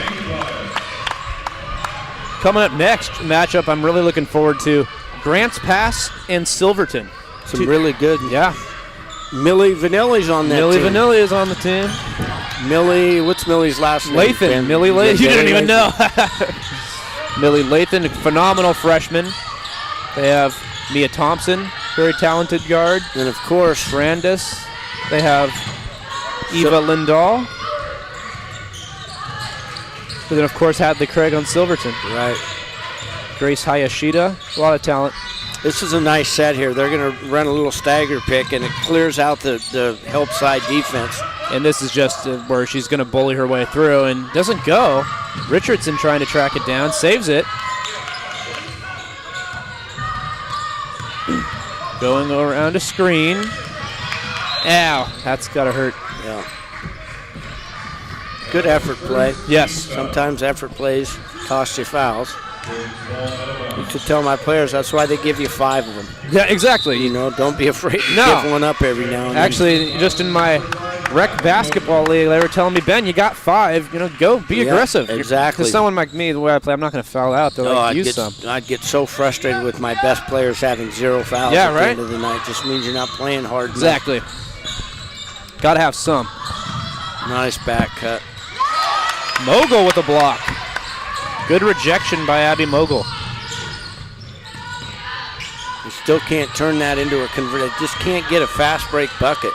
S1: Coming up next matchup I'm really looking forward to, Grants Pass and Silverton.
S2: Some really good.
S1: Yeah.
S2: Millie Vanilli's on that
S1: Millie
S2: team.
S1: Vanilli is on the team.
S2: Millie, what's Millie's last name?
S1: Lathan.
S2: Ben?
S1: Millie Lathan. You didn't even know.
S2: Lathan.
S1: Millie Lathan, a phenomenal freshman. They have Mia Thompson, very talented guard.
S2: And of course,
S1: Brandis. They have Eva Lindahl. Who then, of course, had the Craig on Silverton.
S2: right.
S1: Grace Hayashida, a lot of talent.
S2: This is a nice set here. They're going to run a little stagger pick, and it clears out the help side defense.
S1: And this is just where she's going to bully her way through and doesn't go. Richardson trying to track it down, saves it. Going around a screen. Ow, that's got to hurt.
S2: Yeah. Good effort play.
S1: Yes.
S2: Sometimes effort plays cost you fouls. You should tell my players that's why they give you 5 of them.
S1: Yeah, exactly.
S2: You know, don't be afraid to
S1: No.
S2: give one up every now and then.
S1: Actually, just in my rec basketball league, they were telling me, Ben, you got 5. You know, go be
S2: Yeah,
S1: aggressive.
S2: exactly.
S1: To someone like me, the way I play, I'm not going to foul out. They're like, use some.
S2: I'd get so frustrated with my best players having 0 fouls
S1: Yeah,
S2: at the
S1: right?
S2: end of the night. Just means you're not playing hard enough.
S1: Exactly. Got to have some.
S2: Nice back cut.
S1: Mogul with a block. Good rejection by Abby Mogul.
S2: You still can't turn that into a convert. Just can't get a fast break bucket.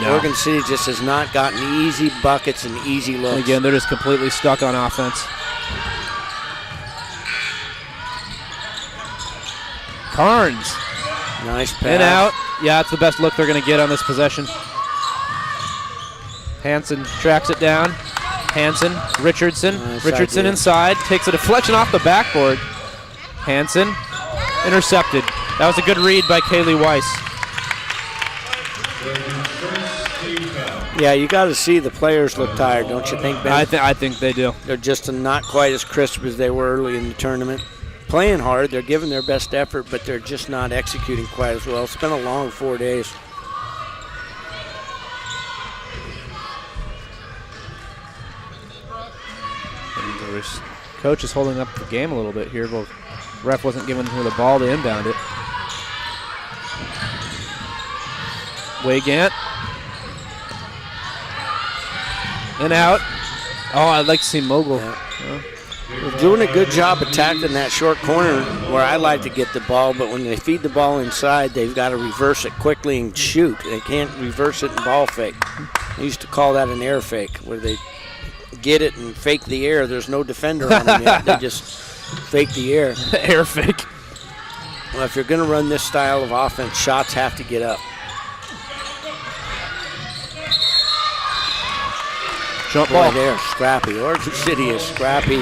S1: No.
S2: Oregon City just has not gotten easy buckets and easy looks.
S1: Again, they're just completely stuck on offense. Carnes.
S2: Nice pass.
S1: In out. Yeah, it's the best look they're going to get on this possession. Hansen tracks it down. Hansen, Richardson.
S2: Nice
S1: Richardson
S2: idea.
S1: inside. Takes a deflection off the backboard. Hansen intercepted. That was a good read by Kaylee Weiss.
S2: Yeah, you got to see the players look tired, don't you think, Ben?
S1: I think they do.
S2: They're just not quite as crisp as they were early in the tournament. Playing hard, they're giving their best effort, but they're just not executing quite as well. It's been a long 4 days.
S1: Coach is holding up the game a little bit here. But ref wasn't giving her the ball to inbound it. Weigant. And out. Oh, I'd like to see Mogul.
S2: Yeah. They're doing a good job attacking that short corner where I like to get the ball, but when they feed the ball inside, they've got to reverse it quickly and shoot. They can't reverse it and ball fake. I used to call that an air fake, where they get it and fake the air. There's no defender on them yet. They just fake the air.
S1: Air fake.
S2: Well, if you're going to run this style of offense, shots have to get up.
S1: Jump ball.
S2: Boy, they're scrappy. Oregon City is scrappy.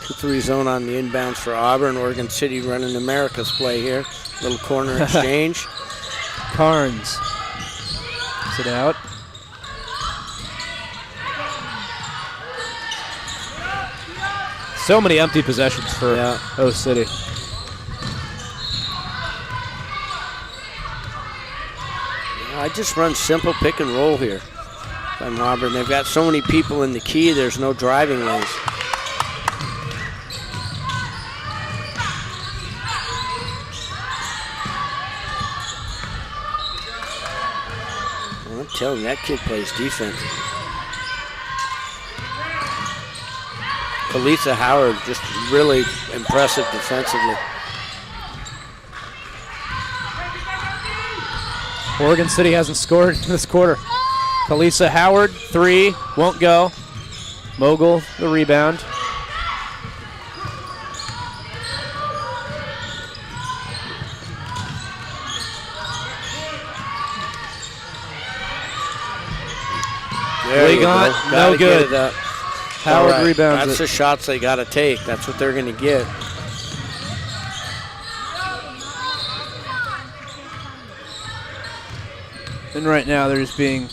S2: Two-three zone on the inbounds for Auburn. Oregon City running America's play here. Little corner exchange.
S1: Carnes. Sit out. So many empty possessions for O City.
S2: I just run simple pick and roll here. I'm Auburn. They've got so many people in the key, there's no driving lanes. Well, I'm telling you, that kid plays defense. Kalisa Howard, just really impressive defensively.
S1: Oregon City hasn't scored this quarter. Kalisa Howard, 3, won't go. Mogul, the rebound.
S2: There you go.
S1: No good. Howard rebounds
S2: That's the shots they got to take. That's what they're going to get.
S1: And right now they're just being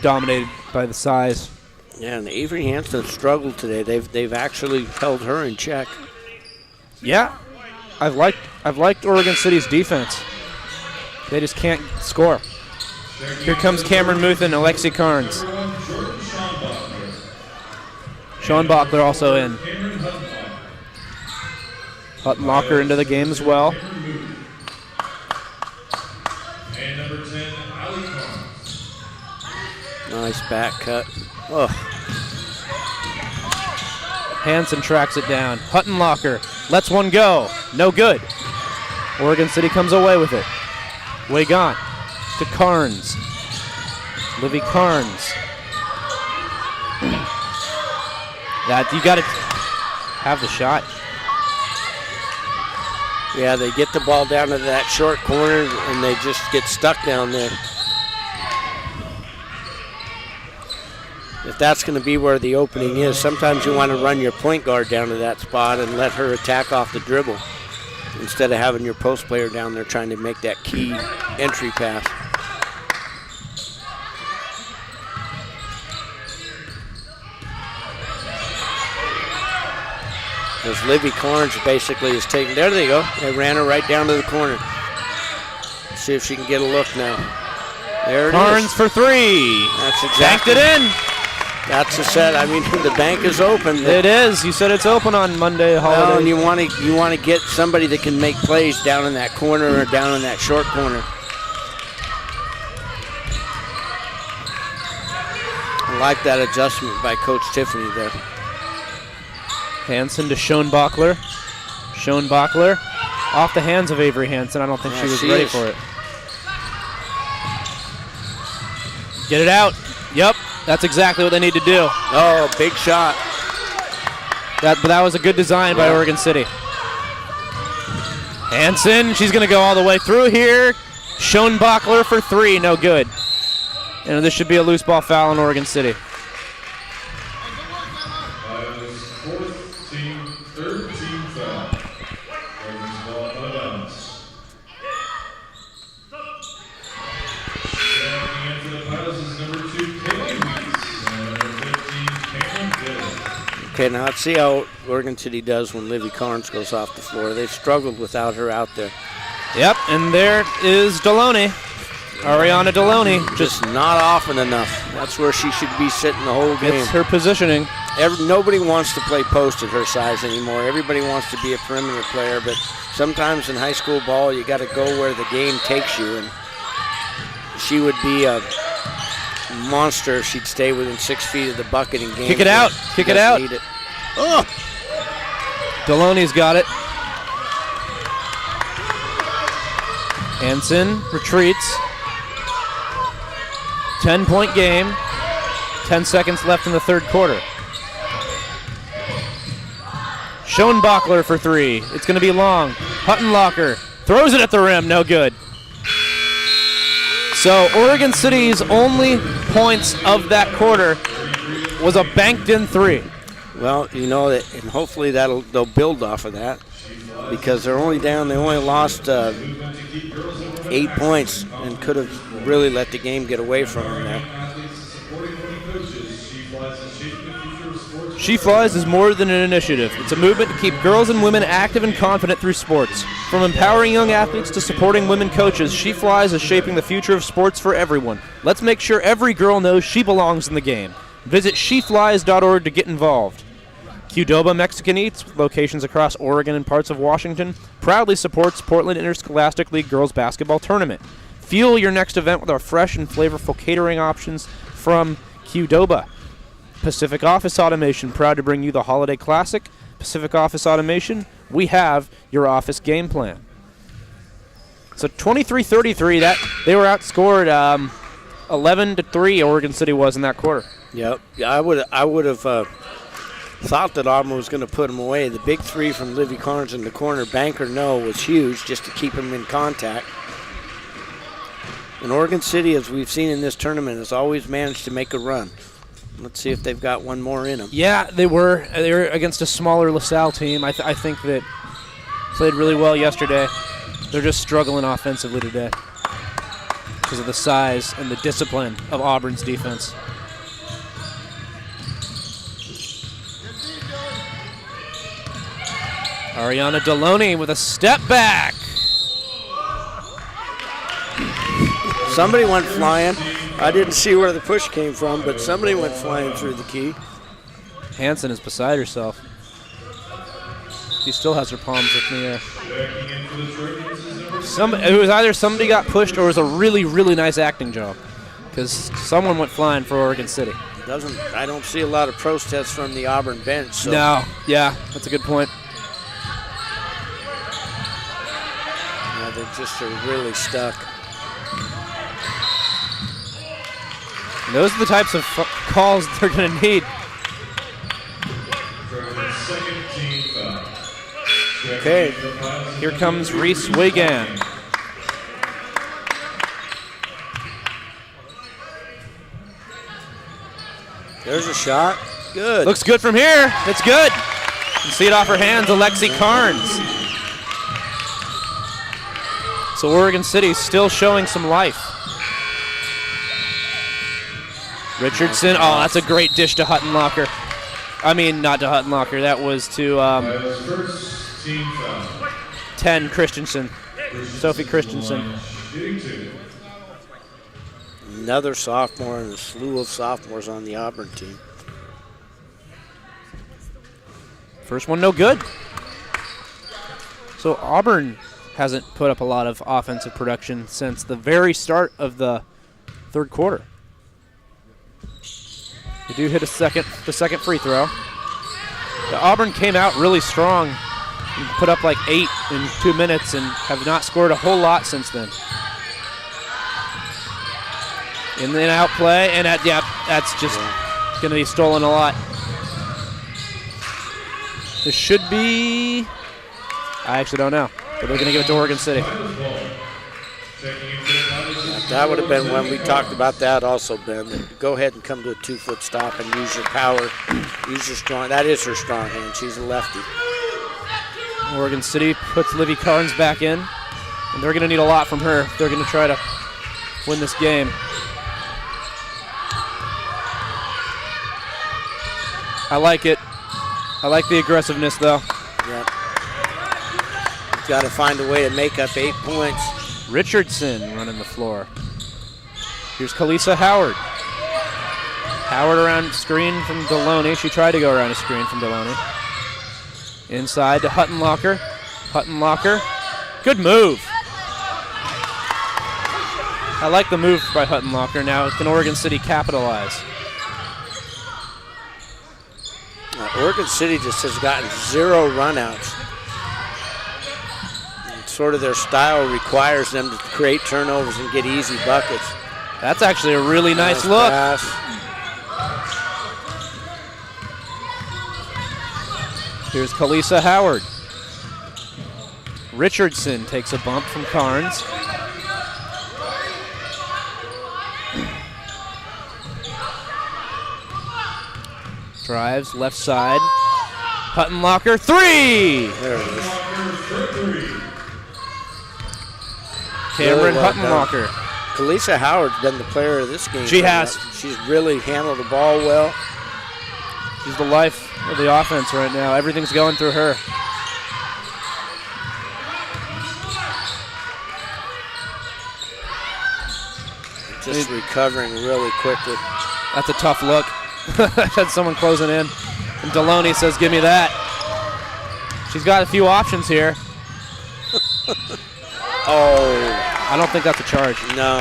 S1: dominated by the size.
S2: Yeah, and Avery Hansen struggled today. They've actually held her in check.
S1: Yeah, I've liked Oregon City's defense. They just can't score. Here comes Cameron Muth and Alexi Carnes. Sean Bachler also in. Hutton Locker into the game as well.
S3: And number 10, Ali Carnes.
S2: Nice back cut. Oh.
S1: Hansen tracks it down. Hutton Locker lets one go. No good. Oregon City comes away with it. Way gone to Carnes. Livy Carnes. That you got to have the shot.
S2: Yeah, they get the ball down to that short corner and they just get stuck down there. If that's going to be where the opening is, sometimes you want to run your point guard down to that spot and let her attack off the dribble instead of having your post player down there trying to make that key entry pass. As Livy Carnes basically is taking, there they go. They ran her right down to the corner. Let's see if she can get a look now. There it is.
S1: Carnes for 3.
S2: That's exactly.
S1: Banked it in.
S2: That's the set. I mean, the bank is open.
S1: It is. You said it's open on Monday holiday.
S2: Well, and you want to get somebody that can make plays down in that corner or down in that short corner. I like that adjustment by Coach Tiffany there.
S1: Hansen to Schoenbachler. Schoenbachler off the hands of Avery Hansen. I don't think she was ready for it. Get it out. Yep, that's exactly what they need to do.
S2: Oh, big shot.
S1: But that was a good design by Oregon City. Hansen, she's going to go all the way through here. Schoenbachler for 3, no good. And this should be a loose ball foul in Oregon City.
S3: Iowa's third team foul. Oregon's ball out of bounds. Checking in for the Pilots is number 2, Kaylee Weeks, and number 15, Cameron Dillon.
S2: Okay, now let's see how Oregon City does when Livy Carnes goes off the floor. They've struggled without her out there.
S1: Yep, and there is Deloney. Ariana Deloney.
S2: Just not often enough. That's where she should be sitting the whole game.
S1: It's her positioning.
S2: Nobody wants to play post at her size anymore. Everybody wants to be a perimeter player, but sometimes in high school ball you got to go where the game takes you, and she would be a monster if she'd stay within 6 feet of the bucket in games.
S1: Kick it out. Kick it out.
S2: Oh!
S1: Deloney's got it. Hansen retreats. 10-point game. 10 seconds left in the third quarter. Schoenbachler for 3. It's going to be long. Huttenlocker throws it at the rim. No good. So Oregon City's only points of that quarter was a banked-in 3.
S2: Well, you know that, and hopefully they'll build off of that, because they're only down. They only lost 8 points and could have really let the game get away from them there.
S1: She Flies is more than an initiative. It's a movement to keep girls and women active and confident through sports. From empowering young athletes to supporting women coaches, She Flies is shaping the future of sports for everyone. Let's make sure every girl knows she belongs in the game. Visit sheflies.org to get involved. Qdoba Mexican Eats, with locations across Oregon and parts of Washington, proudly supports Portland Interscholastic League Girls Basketball Tournament. Fuel your next event with our fresh and flavorful catering options from Qdoba. Pacific Office Automation, proud to bring you the Holiday Classic. Pacific Office Automation, we have your office game plan. So 23-33, that they were outscored 11-3. Oregon City was in that quarter.
S2: Yep, I would have thought that Auburn was going to put them away. The big 3 from Livy Carnes in the corner, bank or no, was huge just to keep them in contact. And Oregon City, as we've seen in this tournament, has always managed to make a run. Let's see if they've got one more in them.
S1: Yeah, they were against a smaller LaSalle team. I think that played really well yesterday. They're just struggling offensively today because of the size and the discipline of Auburn's defense. Ariana Deloney with a step back.
S2: Somebody went flying. I didn't see where the push came from, but somebody went flying through the key.
S1: Hansen is beside herself. She still has her palms up in the air. It was either somebody got pushed or it was a really, really nice acting job, because someone went flying for Oregon City.
S2: I don't see a lot of protests from the Auburn bench. So.
S1: No, yeah, that's a good point.
S2: Yeah, they just are really stuck.
S1: And those are the types of calls they're going to need.
S2: Okay,
S1: here comes Reese Wigan.
S2: There's a shot. Good.
S1: Looks good from here. It's good. You can see it off her hands, Alexi Carnes. So Oregon City still showing some life. Richardson, oh, that's a great dish to Huttenlocker. I mean, not to Huttenlocker. That was to 10 Christensen, Sophie Christensen.
S2: Another sophomore and a slew of sophomores on the Auburn team.
S1: First one, no good. So Auburn hasn't put up a lot of offensive production since the very start of the third quarter. They do hit the second free throw. The Auburn came out really strong and put up like 8 in 2 minutes and have not scored a whole lot since then. In and out play, and that's just going to be stolen a lot. This should be, I actually don't know, but they're going to give it to Oregon City.
S2: That would have been when we talked about that also, Ben. That go ahead and come to a 2-foot stop and use your power, use your strong. That is her strong hand. She's a lefty.
S1: Oregon City puts Livy Carnes back in, and they're going to need a lot from her if they're going to try to win this game. I like it. I like the aggressiveness, though.
S2: Yep. Got to find a way to make up 8 points.
S1: Richardson running the floor. Here's Kalisa Howard. Howard around screen from Deloney. She tried to go around a screen from Deloney. Inside to Huttenlocker. Huttenlocker. Good move. I like the move by Huttenlocker. Now can Oregon City capitalize?
S2: Oregon City just has gotten 0 runouts. And sort of their style requires them to create turnovers and get easy buckets.
S1: That's actually a really nice look.
S2: Pass.
S1: Here's Kalisa Howard. Richardson takes a bump from Carnes. Drives left side. Huttenlocker, 3!
S2: There it is.
S1: Cameron
S2: Really well
S1: Huttenlocker.
S2: Kalisa Howard's been the player of this game.
S1: She has.
S2: She's really handled the ball well.
S1: She's the life of the offense right now. Everything's going through her.
S2: Just recovering really quickly.
S1: That's a tough look. Had someone closing in. And Deloney says, give me that. She's got a few options here.
S2: Oh.
S1: I don't think that's a charge.
S2: No.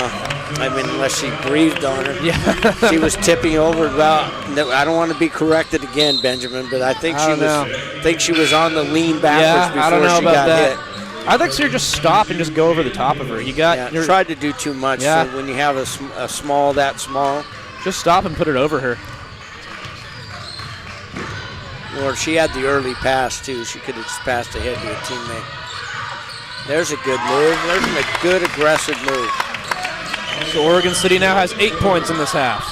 S2: I mean, unless she breathed on her.
S1: Yeah.
S2: She was tipping over about. I don't want to be corrected again, Benjamin, but I think she was on the lean backwards before
S1: I don't know
S2: she
S1: about
S2: got
S1: that.
S2: hit.
S1: I think she just stop and just go over the top of her. You got
S2: tried to do too much.
S1: Yeah.
S2: So when you have a small that small.
S1: Just stop and put it over her.
S2: Or she had the early pass, too. She could have just passed ahead to a teammate. There's a good move. There's a good aggressive move.
S1: So Oregon City now has 8 points in this half.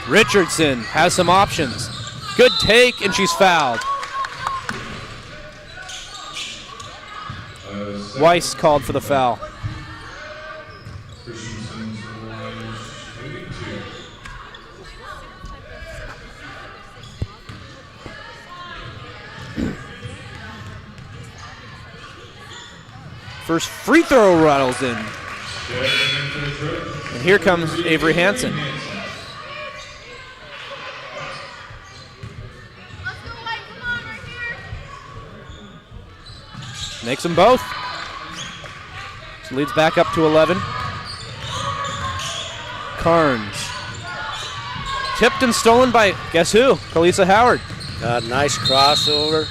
S1: Richardson has some options. Good take, and she's fouled. Weiss called for the foul. First free throw rattles in. And here comes Avery Hansen. Makes them both. So leads back up to 11. Carnes. Tipped and stolen by, guess who? Kalisa Howard.
S2: Nice crossover.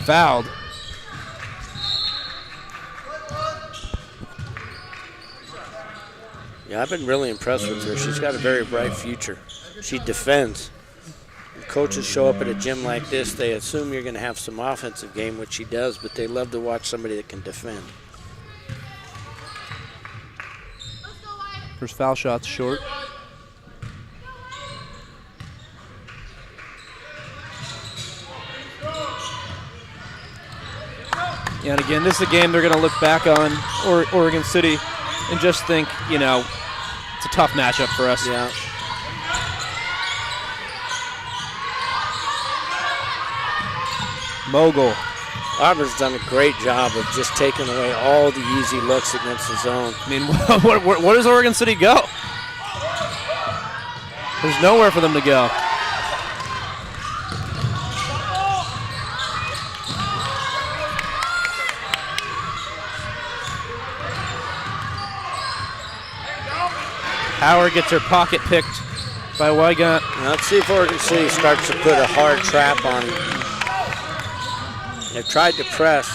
S1: Fouled.
S2: Yeah, I've been really impressed with her. She's got a very bright future. She defends. When coaches show up at a gym like this, they assume you're going to have some offensive game, which she does, but they love to watch somebody that can defend.
S1: First foul shot's short. Yeah, and again, this is a game they're going to look back on, Oregon City, and just think, you know, it's a tough matchup for us.
S2: Yeah.
S1: Mogul.
S2: Auburn's done a great job of just taking away all the easy looks against the zone.
S1: I mean, where does Oregon City go? There's nowhere for them to go. Howard gets her pocket picked by Wygant.
S2: Let's see if Oregon City starts to put a hard trap on him. They've tried to press.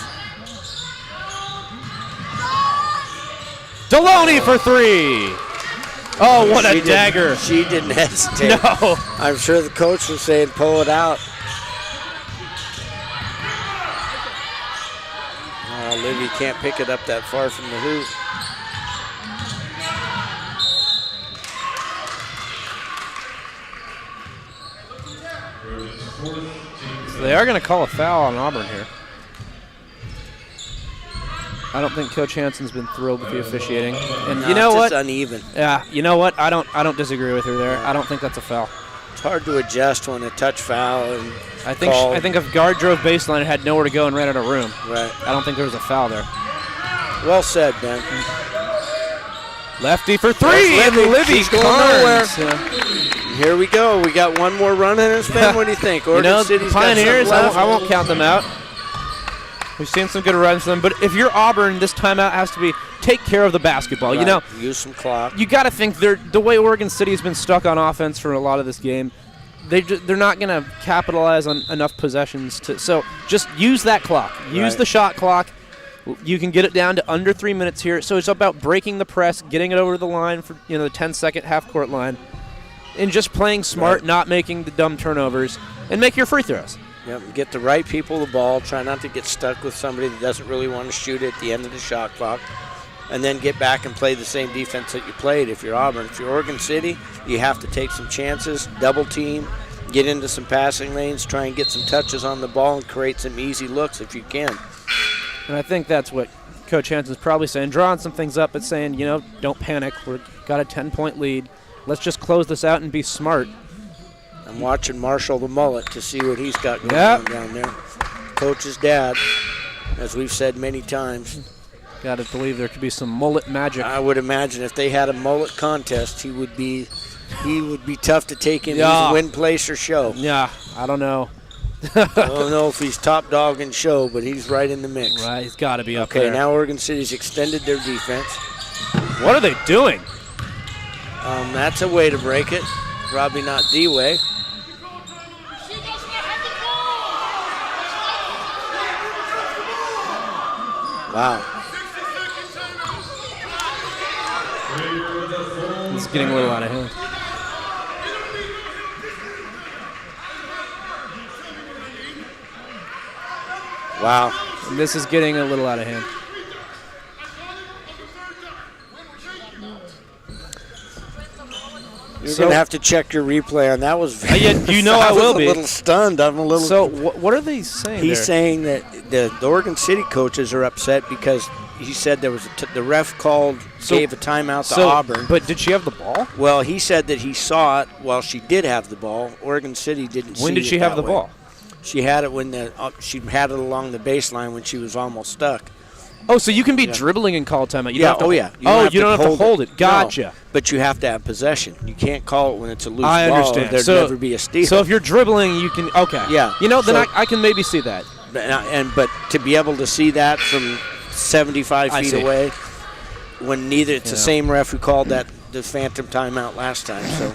S1: Deloney for 3. Oh, what a dagger.
S2: She didn't hesitate.
S1: No.
S2: I'm sure the coach was saying, pull it out. Livy can't pick it up that far from the hoop.
S3: Trojans 4th, team
S1: So they are going to call a foul on Auburn here. I don't think Coach Hansen's been thrilled with the officiating. And you know what?
S2: It's uneven.
S1: Yeah, you know what? I don't disagree with her there. I don't think that's a foul.
S2: It's hard to adjust when a touch foul and
S1: I think if guard drove baseline and had nowhere to go and ran out of room,
S2: right.
S1: I don't think there was a foul there.
S2: Well said, Ben.
S1: Lefty for three, and Libby
S2: She's going nowhere.
S1: Carnes. Yeah.
S2: Here we go. We got one more run in us, Ben. What do you think? Oregon City's got
S1: Pioneers,
S2: some left.
S1: I won't count them out. We've seen some good runs from them, but if you're Auburn, this timeout has to be take care of the basketball.
S2: Right.
S1: You know,
S2: Use some clock.
S1: you got to think the way Oregon City has been stuck on offense for a lot of this game, they're not going to capitalize on enough possessions so just use that clock. Use the shot clock. You can get it down to under 3 minutes here. So it's about breaking the press, getting it over to the line for the 10-second half-court line, and just playing smart, not making the dumb turnovers, and make your free throws.
S2: Yep, get the right people the ball. Try not to get stuck with somebody that doesn't really want to shoot at the end of the shot clock. And then get back and play the same defense that you played if you're Auburn. If you're Oregon City, you have to take some chances, double team, get into some passing lanes, try and get some touches on the ball and create some easy looks if you can.
S1: And I think that's what Coach Hansen's probably saying, drawing some things up, but saying, don't panic. We've got a 10-point lead. Let's just close this out and be smart.
S2: I'm watching Marshall the Mullet to see what he's got going on down there. Coach's dad, as we've said many times.
S1: Got to believe there could be some mullet magic.
S2: I would imagine if they had a mullet contest, he would be tough to take in.
S1: Yeah.
S2: He's win, place, or show.
S1: Yeah, I don't know.
S2: I don't know if he's top dog in show, but he's right in the mix.
S1: Right, he's got to be up there.
S2: Okay, now Oregon City's extended their defense.
S1: What are they doing?
S2: That's a way to break it. Probably not the way. Wow.
S1: It's getting a little out of hand.
S2: Wow.
S1: And this is getting a little out of hand.
S2: You're going to have to check your replay on that. Was
S1: I will be.
S2: a little stunned. I'm a little.
S1: So what are they saying?
S2: He's saying that the Oregon City coaches are upset because he said there was the ref gave a timeout to Auburn.
S1: But did she have the ball?
S2: Well, he said that he saw it while she did have the ball. Oregon City didn't see it.
S1: When did she have the ball?
S2: She had it when she had it along the baseline when she was almost stuck.
S1: Oh, so you can be dribbling and call timeout. You don't have to,
S2: You
S1: don't have to hold it. Gotcha.
S2: No, but you have to have possession. You can't call it when it's a loose
S1: I
S2: ball.
S1: understand.
S2: There'd never be a steal.
S1: So if you're dribbling, you can. Okay.
S2: Yeah.
S1: Then I can maybe see that.
S2: But to be able to see that from 75 feet away, when it's the same ref who called the phantom timeout last time. So,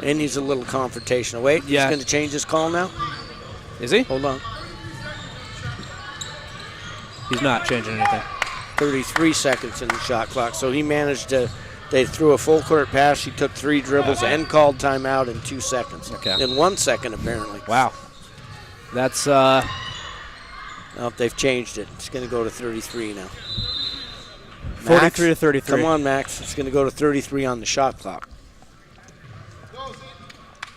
S2: and he's a little confrontational. Wait, he's going to change his call now.
S1: Is he?
S2: Hold on.
S1: He's not changing anything.
S2: 33 seconds in the shot clock. So he managed to. They threw a full court pass. He took 3 dribbles and called timeout in 2 seconds.
S1: Okay.
S2: In 1 second, apparently.
S1: Wow. That's.
S2: Oh, they've changed it. It's going to go to 33 now.
S1: 43 to 33.
S2: Come on, Max. It's going to go to 33 on the shot clock.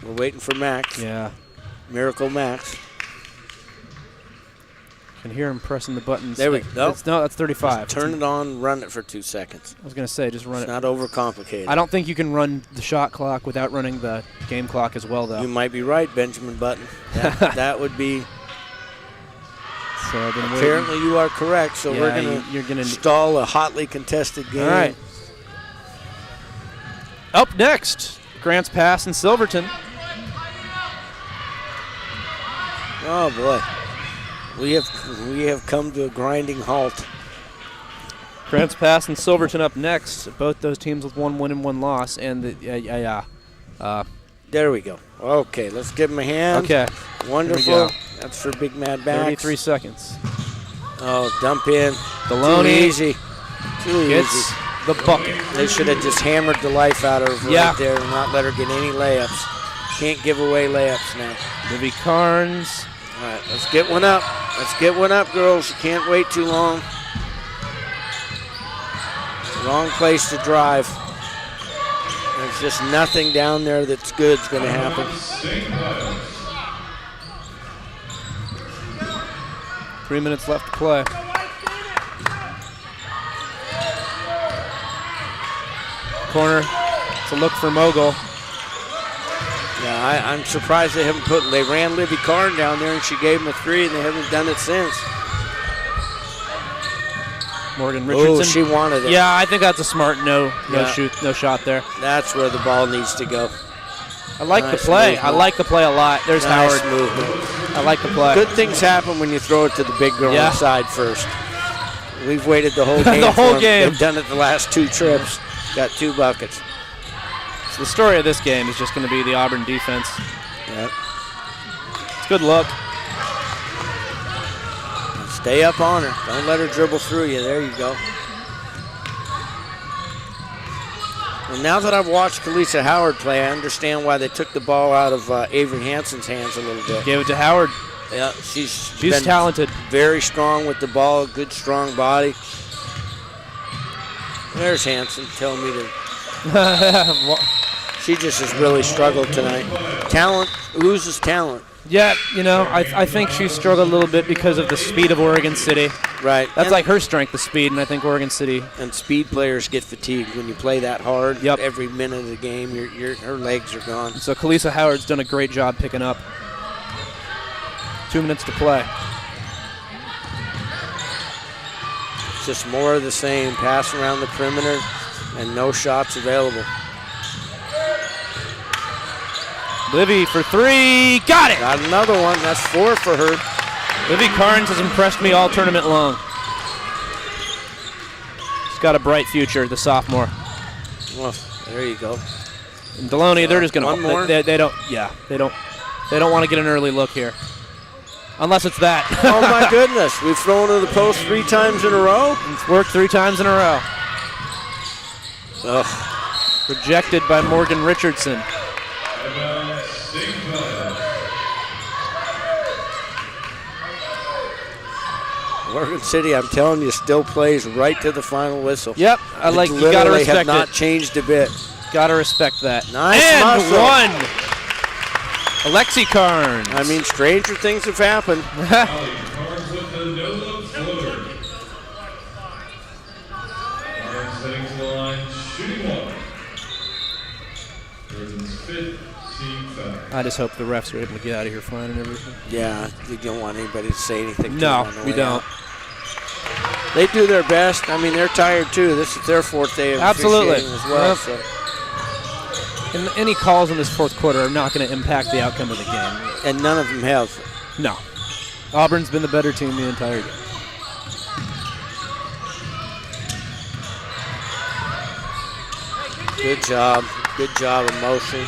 S2: We're waiting for Max.
S1: Yeah.
S2: Miracle Max.
S1: Can hear him pressing the buttons.
S2: There we go.
S1: That's 35.
S2: Just turn it on, run it for 2 seconds.
S1: I was going to say, just run
S2: it's
S1: it.
S2: Not overcomplicated.
S1: I don't think you can run the shot clock without running the game clock as well, though.
S2: You might be right, Benjamin Button. That would be.
S1: So then
S2: apparently you are correct. So we're going to stall a hotly contested game.
S1: All right. Up next, Grants Pass and Silverton.
S2: Oh boy, we have come to a grinding halt.
S1: Grants Pass and Silverton up next. Both those teams with 1 win and 1 loss, and
S2: there we go. Okay, let's give them a hand.
S1: Okay,
S2: wonderful. That's for Big Mad Backs.
S1: 33 seconds.
S2: Oh, dump in.
S1: Deloney.
S2: Too easy.
S1: Gets the bucket.
S2: They should have just hammered the life out of her right there and not let her get any layups. Can't give away layups now.
S1: Libby Carnes.
S2: All right, let's get one up. Let's get one up, girls. You can't wait too long. Wrong place to drive. There's There's just nothing down there that's good's going to happen.
S3: St. Cloud.
S1: 3 minutes left to play. Corner. It's a look for Mogul.
S2: Yeah, I'm surprised they haven't they ran Livy Karn down there and she gave him a 3 and they haven't done it since.
S1: Morgan Richardson.
S2: Oh, she wanted it.
S1: Yeah, I think that's a smart no
S2: Yeah.
S1: no shot there.
S2: That's where the ball needs to go.
S1: I like
S2: Nice
S1: the play.
S2: movement.
S1: I like the play a lot. There's
S2: Nice
S1: Howard.
S2: movement.
S1: I like the play.
S2: Good things happen when you throw it to the big girl
S1: Yeah.
S2: inside first. We've waited the whole game.
S1: The whole
S2: for 'em.
S1: game.
S2: They've done it the last 2 trips. Got 2 buckets.
S1: So the story of this game is just going to be the Auburn defense.
S2: Yep.
S1: It's a good look.
S2: Stay up on her. Don't let her dribble through you. There you go. Well, now that I've watched Kalisa Howard play, I understand why they took the ball out of Avery Hanson's hands a little bit.
S1: Gave it to Howard.
S2: Yeah, she's been
S1: talented.
S2: very strong with the ball, good strong body. There's Hanson telling me to. She just has really struggled tonight. Talent loses talent.
S1: Yeah, you know, I think she struggled a little bit because of the speed of Oregon City.
S2: Right.
S1: That's
S2: and,
S1: like her strength, the speed, and I think Oregon City.
S2: And speed players get fatigued when you play that hard.
S1: Yep.
S2: Every minute of the game, her legs are gone.
S1: So Kalisa Howard's done a great job picking up. 2 minutes to play.
S2: It's just more of the same, passing around the perimeter, and no shots available.
S1: Livy for 3. Got it!
S2: Got another one. That's 4 for her.
S1: Livy Carnes has impressed me all tournament long. She's got a bright future, the sophomore.
S2: Well, there you go.
S1: And Deloney, they're just going to.
S2: One more?
S1: They don't. Yeah, they don't want to get an early look here, unless it's that.
S2: Oh my goodness, we've thrown to the post 3 times in a row.
S1: It's worked 3 times in a row.
S2: Ugh.
S1: Rejected by Morgan Richardson.
S3: Timeout, St. Cloud.
S2: Oregon City, I'm telling you, still plays right to the final whistle.
S1: Yep, I like. You gotta
S2: Literally have
S1: respect
S2: not
S1: it.
S2: changed a bit.
S1: Gotta respect that.
S2: Nice
S1: and
S2: muscle.
S1: 1. Alexi Carnes.
S2: I mean, stranger things have happened.
S3: Allie Carnes with the no-look floater. Carnes heading to the line, shooting 1. Oregon's 5th team foul.
S1: I just hope the refs are able to get out of here fine and everything.
S2: Yeah, you don't want anybody to say anything. to
S1: No,
S2: them on the
S1: we
S2: way
S1: don't.
S2: out. They do their best. I mean, they're tired too. This is their 4th day of
S1: Absolutely.
S2: officiating as well.
S1: Yep.
S2: So.
S1: And any calls in this 4th quarter are not going to impact the outcome of the game.
S2: And none of them have.
S1: No. Auburn's been the better team the entire game.
S2: Good job. Good job of motion.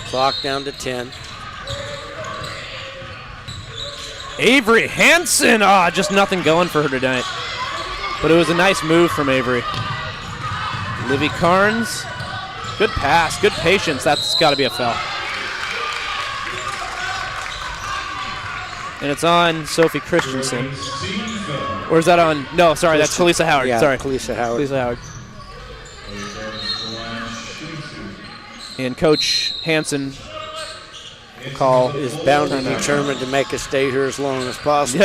S2: Clock down to 10.
S1: Avery Hanson. Just nothing going for her tonight. But it was a nice move from Avery. Livy Carnes. Good pass. Good patience. That's got to be a foul. And it's on Sophie Christensen.
S3: Oregon's team foul.
S1: Or is that on? No, sorry. That's Kalisa Howard.
S2: Yeah,
S1: Sorry.
S2: Kalisa Howard.
S1: Kalisa Howard.
S3: Allie Carnes to the line, shooting 2.
S1: And Coach Hanson call
S2: Is bound and determined to make us stay here as long as possible.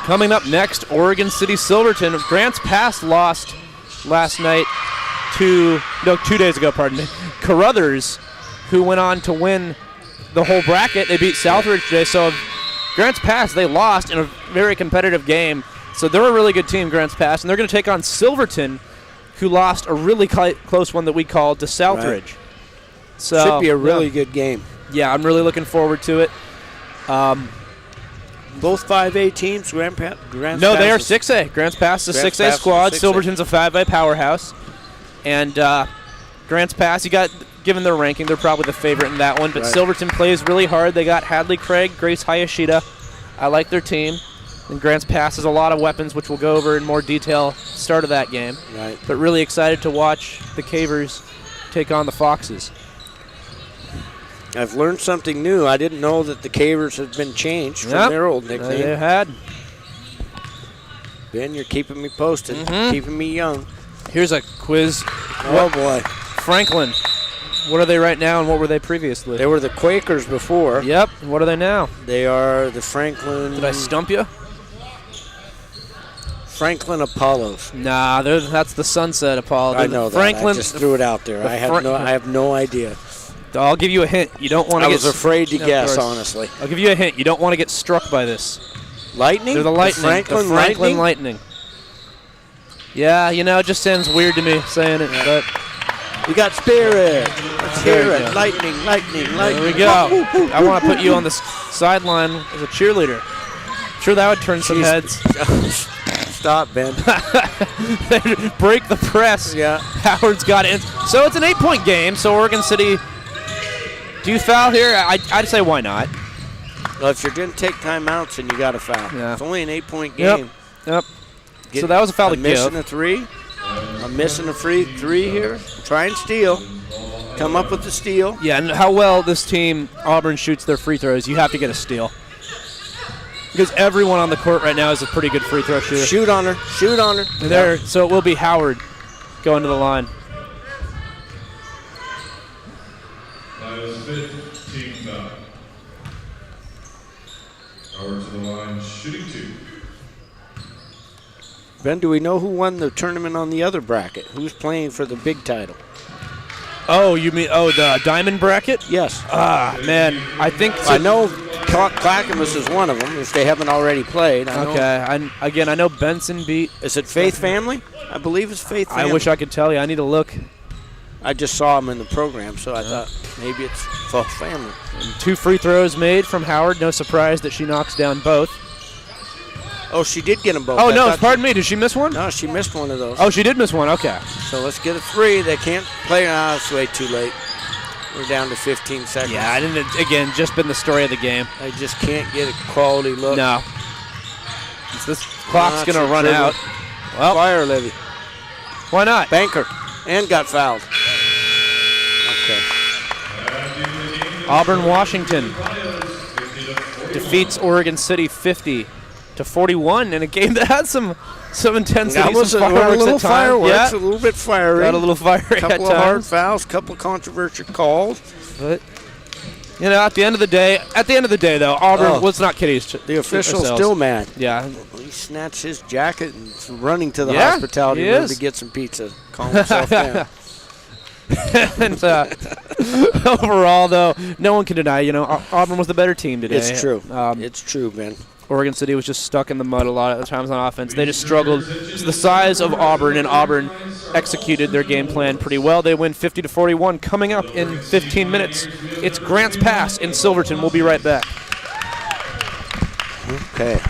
S1: Coming up next, Oregon City Silverton. Grants Pass lost last night to 2 days ago, pardon me. Carruthers, who went on to win the whole bracket. They beat Southridge today. So Grants Pass, they lost in a very competitive game. So they're a really good team, Grants Pass, and they're going to take on Silverton, who lost a really close one that we called to Southridge.
S2: Right.
S1: So
S2: Should be a really good game.
S1: Yeah, I'm really looking forward to it.
S2: Both 5A teams, Grants
S1: No, they are
S2: Pass is-
S1: 6A. Grants Pass is a
S2: Grants
S1: 6A
S2: Pass is
S1: squad.
S2: 6A.
S1: Silverton's a 5A powerhouse. And Grants Pass, you got, given their ranking, they're probably the favorite in that one. But
S2: Right.
S1: Silverton plays really hard. They got Hadley Craig, Grace Hayashida. I like their team. And Grants Pass has a lot of weapons, which we'll go over in more detail start of that game.
S2: Right.
S1: But really excited to watch the Cavers take on the Foxes.
S2: I've learned something new. I didn't know that the Cavers have been changed from
S1: Yep.
S2: their old
S1: They
S2: nickname.
S1: had.
S2: Ben, you're keeping me posted,
S1: Mhm.
S2: keeping me young.
S1: Here's a quiz.
S2: Oh, boy.
S1: Franklin, what are they right now and what were they previously?
S2: They were the Quakers before.
S1: Yep. And what are they now?
S2: They are the Franklin.
S1: Did I stump you?
S2: Franklin Apollos.
S1: Nah, that's the Sunset Apollo.
S2: I know that.
S1: Franklin,
S2: I just threw it out there. I have no idea.
S1: I'll give you a hint. You don't want to
S2: I
S1: get.
S2: was afraid to
S1: of
S2: guess,
S1: course.
S2: honestly.
S1: I'll give you a hint. You don't want to get struck by this.
S2: Lightning?
S1: They're the Lightning.
S2: Franklin
S1: Lightning. Yeah, it just sounds weird to me saying it, but
S2: we got spirit. Let's hear it.
S1: go.
S2: Lightning.
S1: there we go. I want to put you on the sideline as a cheerleader. Sure, that would turn some heads.
S2: Stop, Ben.
S1: Break the press.
S2: Yeah.
S1: Howard's got it. So it's an 8-point game. So Oregon City, do you foul here? I'd say why not?
S2: Well, if you're going to take timeouts, then you got to foul.
S1: Yeah.
S2: It's only an 8-point game.
S1: Yep. So that was a foul to give.
S2: Missing a three. I'm missing a free three here. Try and steal. Come up with the steal.
S1: Yeah, and how well this team, Auburn, shoots their free throws, you have to get a steal. Because everyone on the court right now is a pretty good free throw shooter.
S2: Shoot on her.
S1: And so it will be Howard going to the line.
S3: Lyle's fifth team foul. Howard to the line, shooting 2.
S2: Ben, do we know who won the tournament on the other bracket? Who's playing for the big title?
S1: Oh, you mean the diamond bracket?
S2: Yes.
S1: Man, I think
S2: I know Clackamas is one of them if they haven't already played.
S1: Okay, I know Benson beat.
S2: Is it Faith Family? I believe it's Faith Family.
S1: I wish I could tell you. I need to look.
S2: I just saw them in the program, so I thought maybe it's Faith Family.
S1: And 2 free throws made from Howard. No surprise that she knocks down both.
S2: Oh, she did get them both.
S1: Oh, no, pardon me. Did she miss one?
S2: No, she missed one of those.
S1: Oh, she did miss one. Okay.
S2: So let's get a 3. They can't play. It's way too late. We're down to 15 seconds.
S1: Yeah, I didn't. Again, just been the story of the game.
S2: I just can't get a quality look.
S1: No. This clock's going to run out.
S2: Well, fire, Levy.
S1: Why not?
S2: Banker. And got fouled. Okay.
S1: Auburn, Washington defeats Oregon City 50-41 in a game that had some intensity.
S2: That was
S1: some
S2: a little fireworks.
S1: Yeah.
S2: A little bit fiery.
S1: Got a little fiery.
S2: Couple of hard fouls. Couple of controversial calls.
S1: But at the end of the day, though, Auburn was not kidding.
S2: The official's still mad.
S1: Yeah.
S2: He snatched his jacket and is running to the hospitality room to get some pizza. Calm himself down.
S1: And overall, though, no one can deny, Auburn was the better team today.
S2: It's true. It's true, man.
S1: Oregon City was just stuck in the mud a lot of times on offense. They just struggled. It's the size of Auburn, and Auburn executed their game plan pretty well. They win 50-41. Coming up in 15 minutes, it's Grants Pass in Silverton. We'll be right back.
S2: Okay.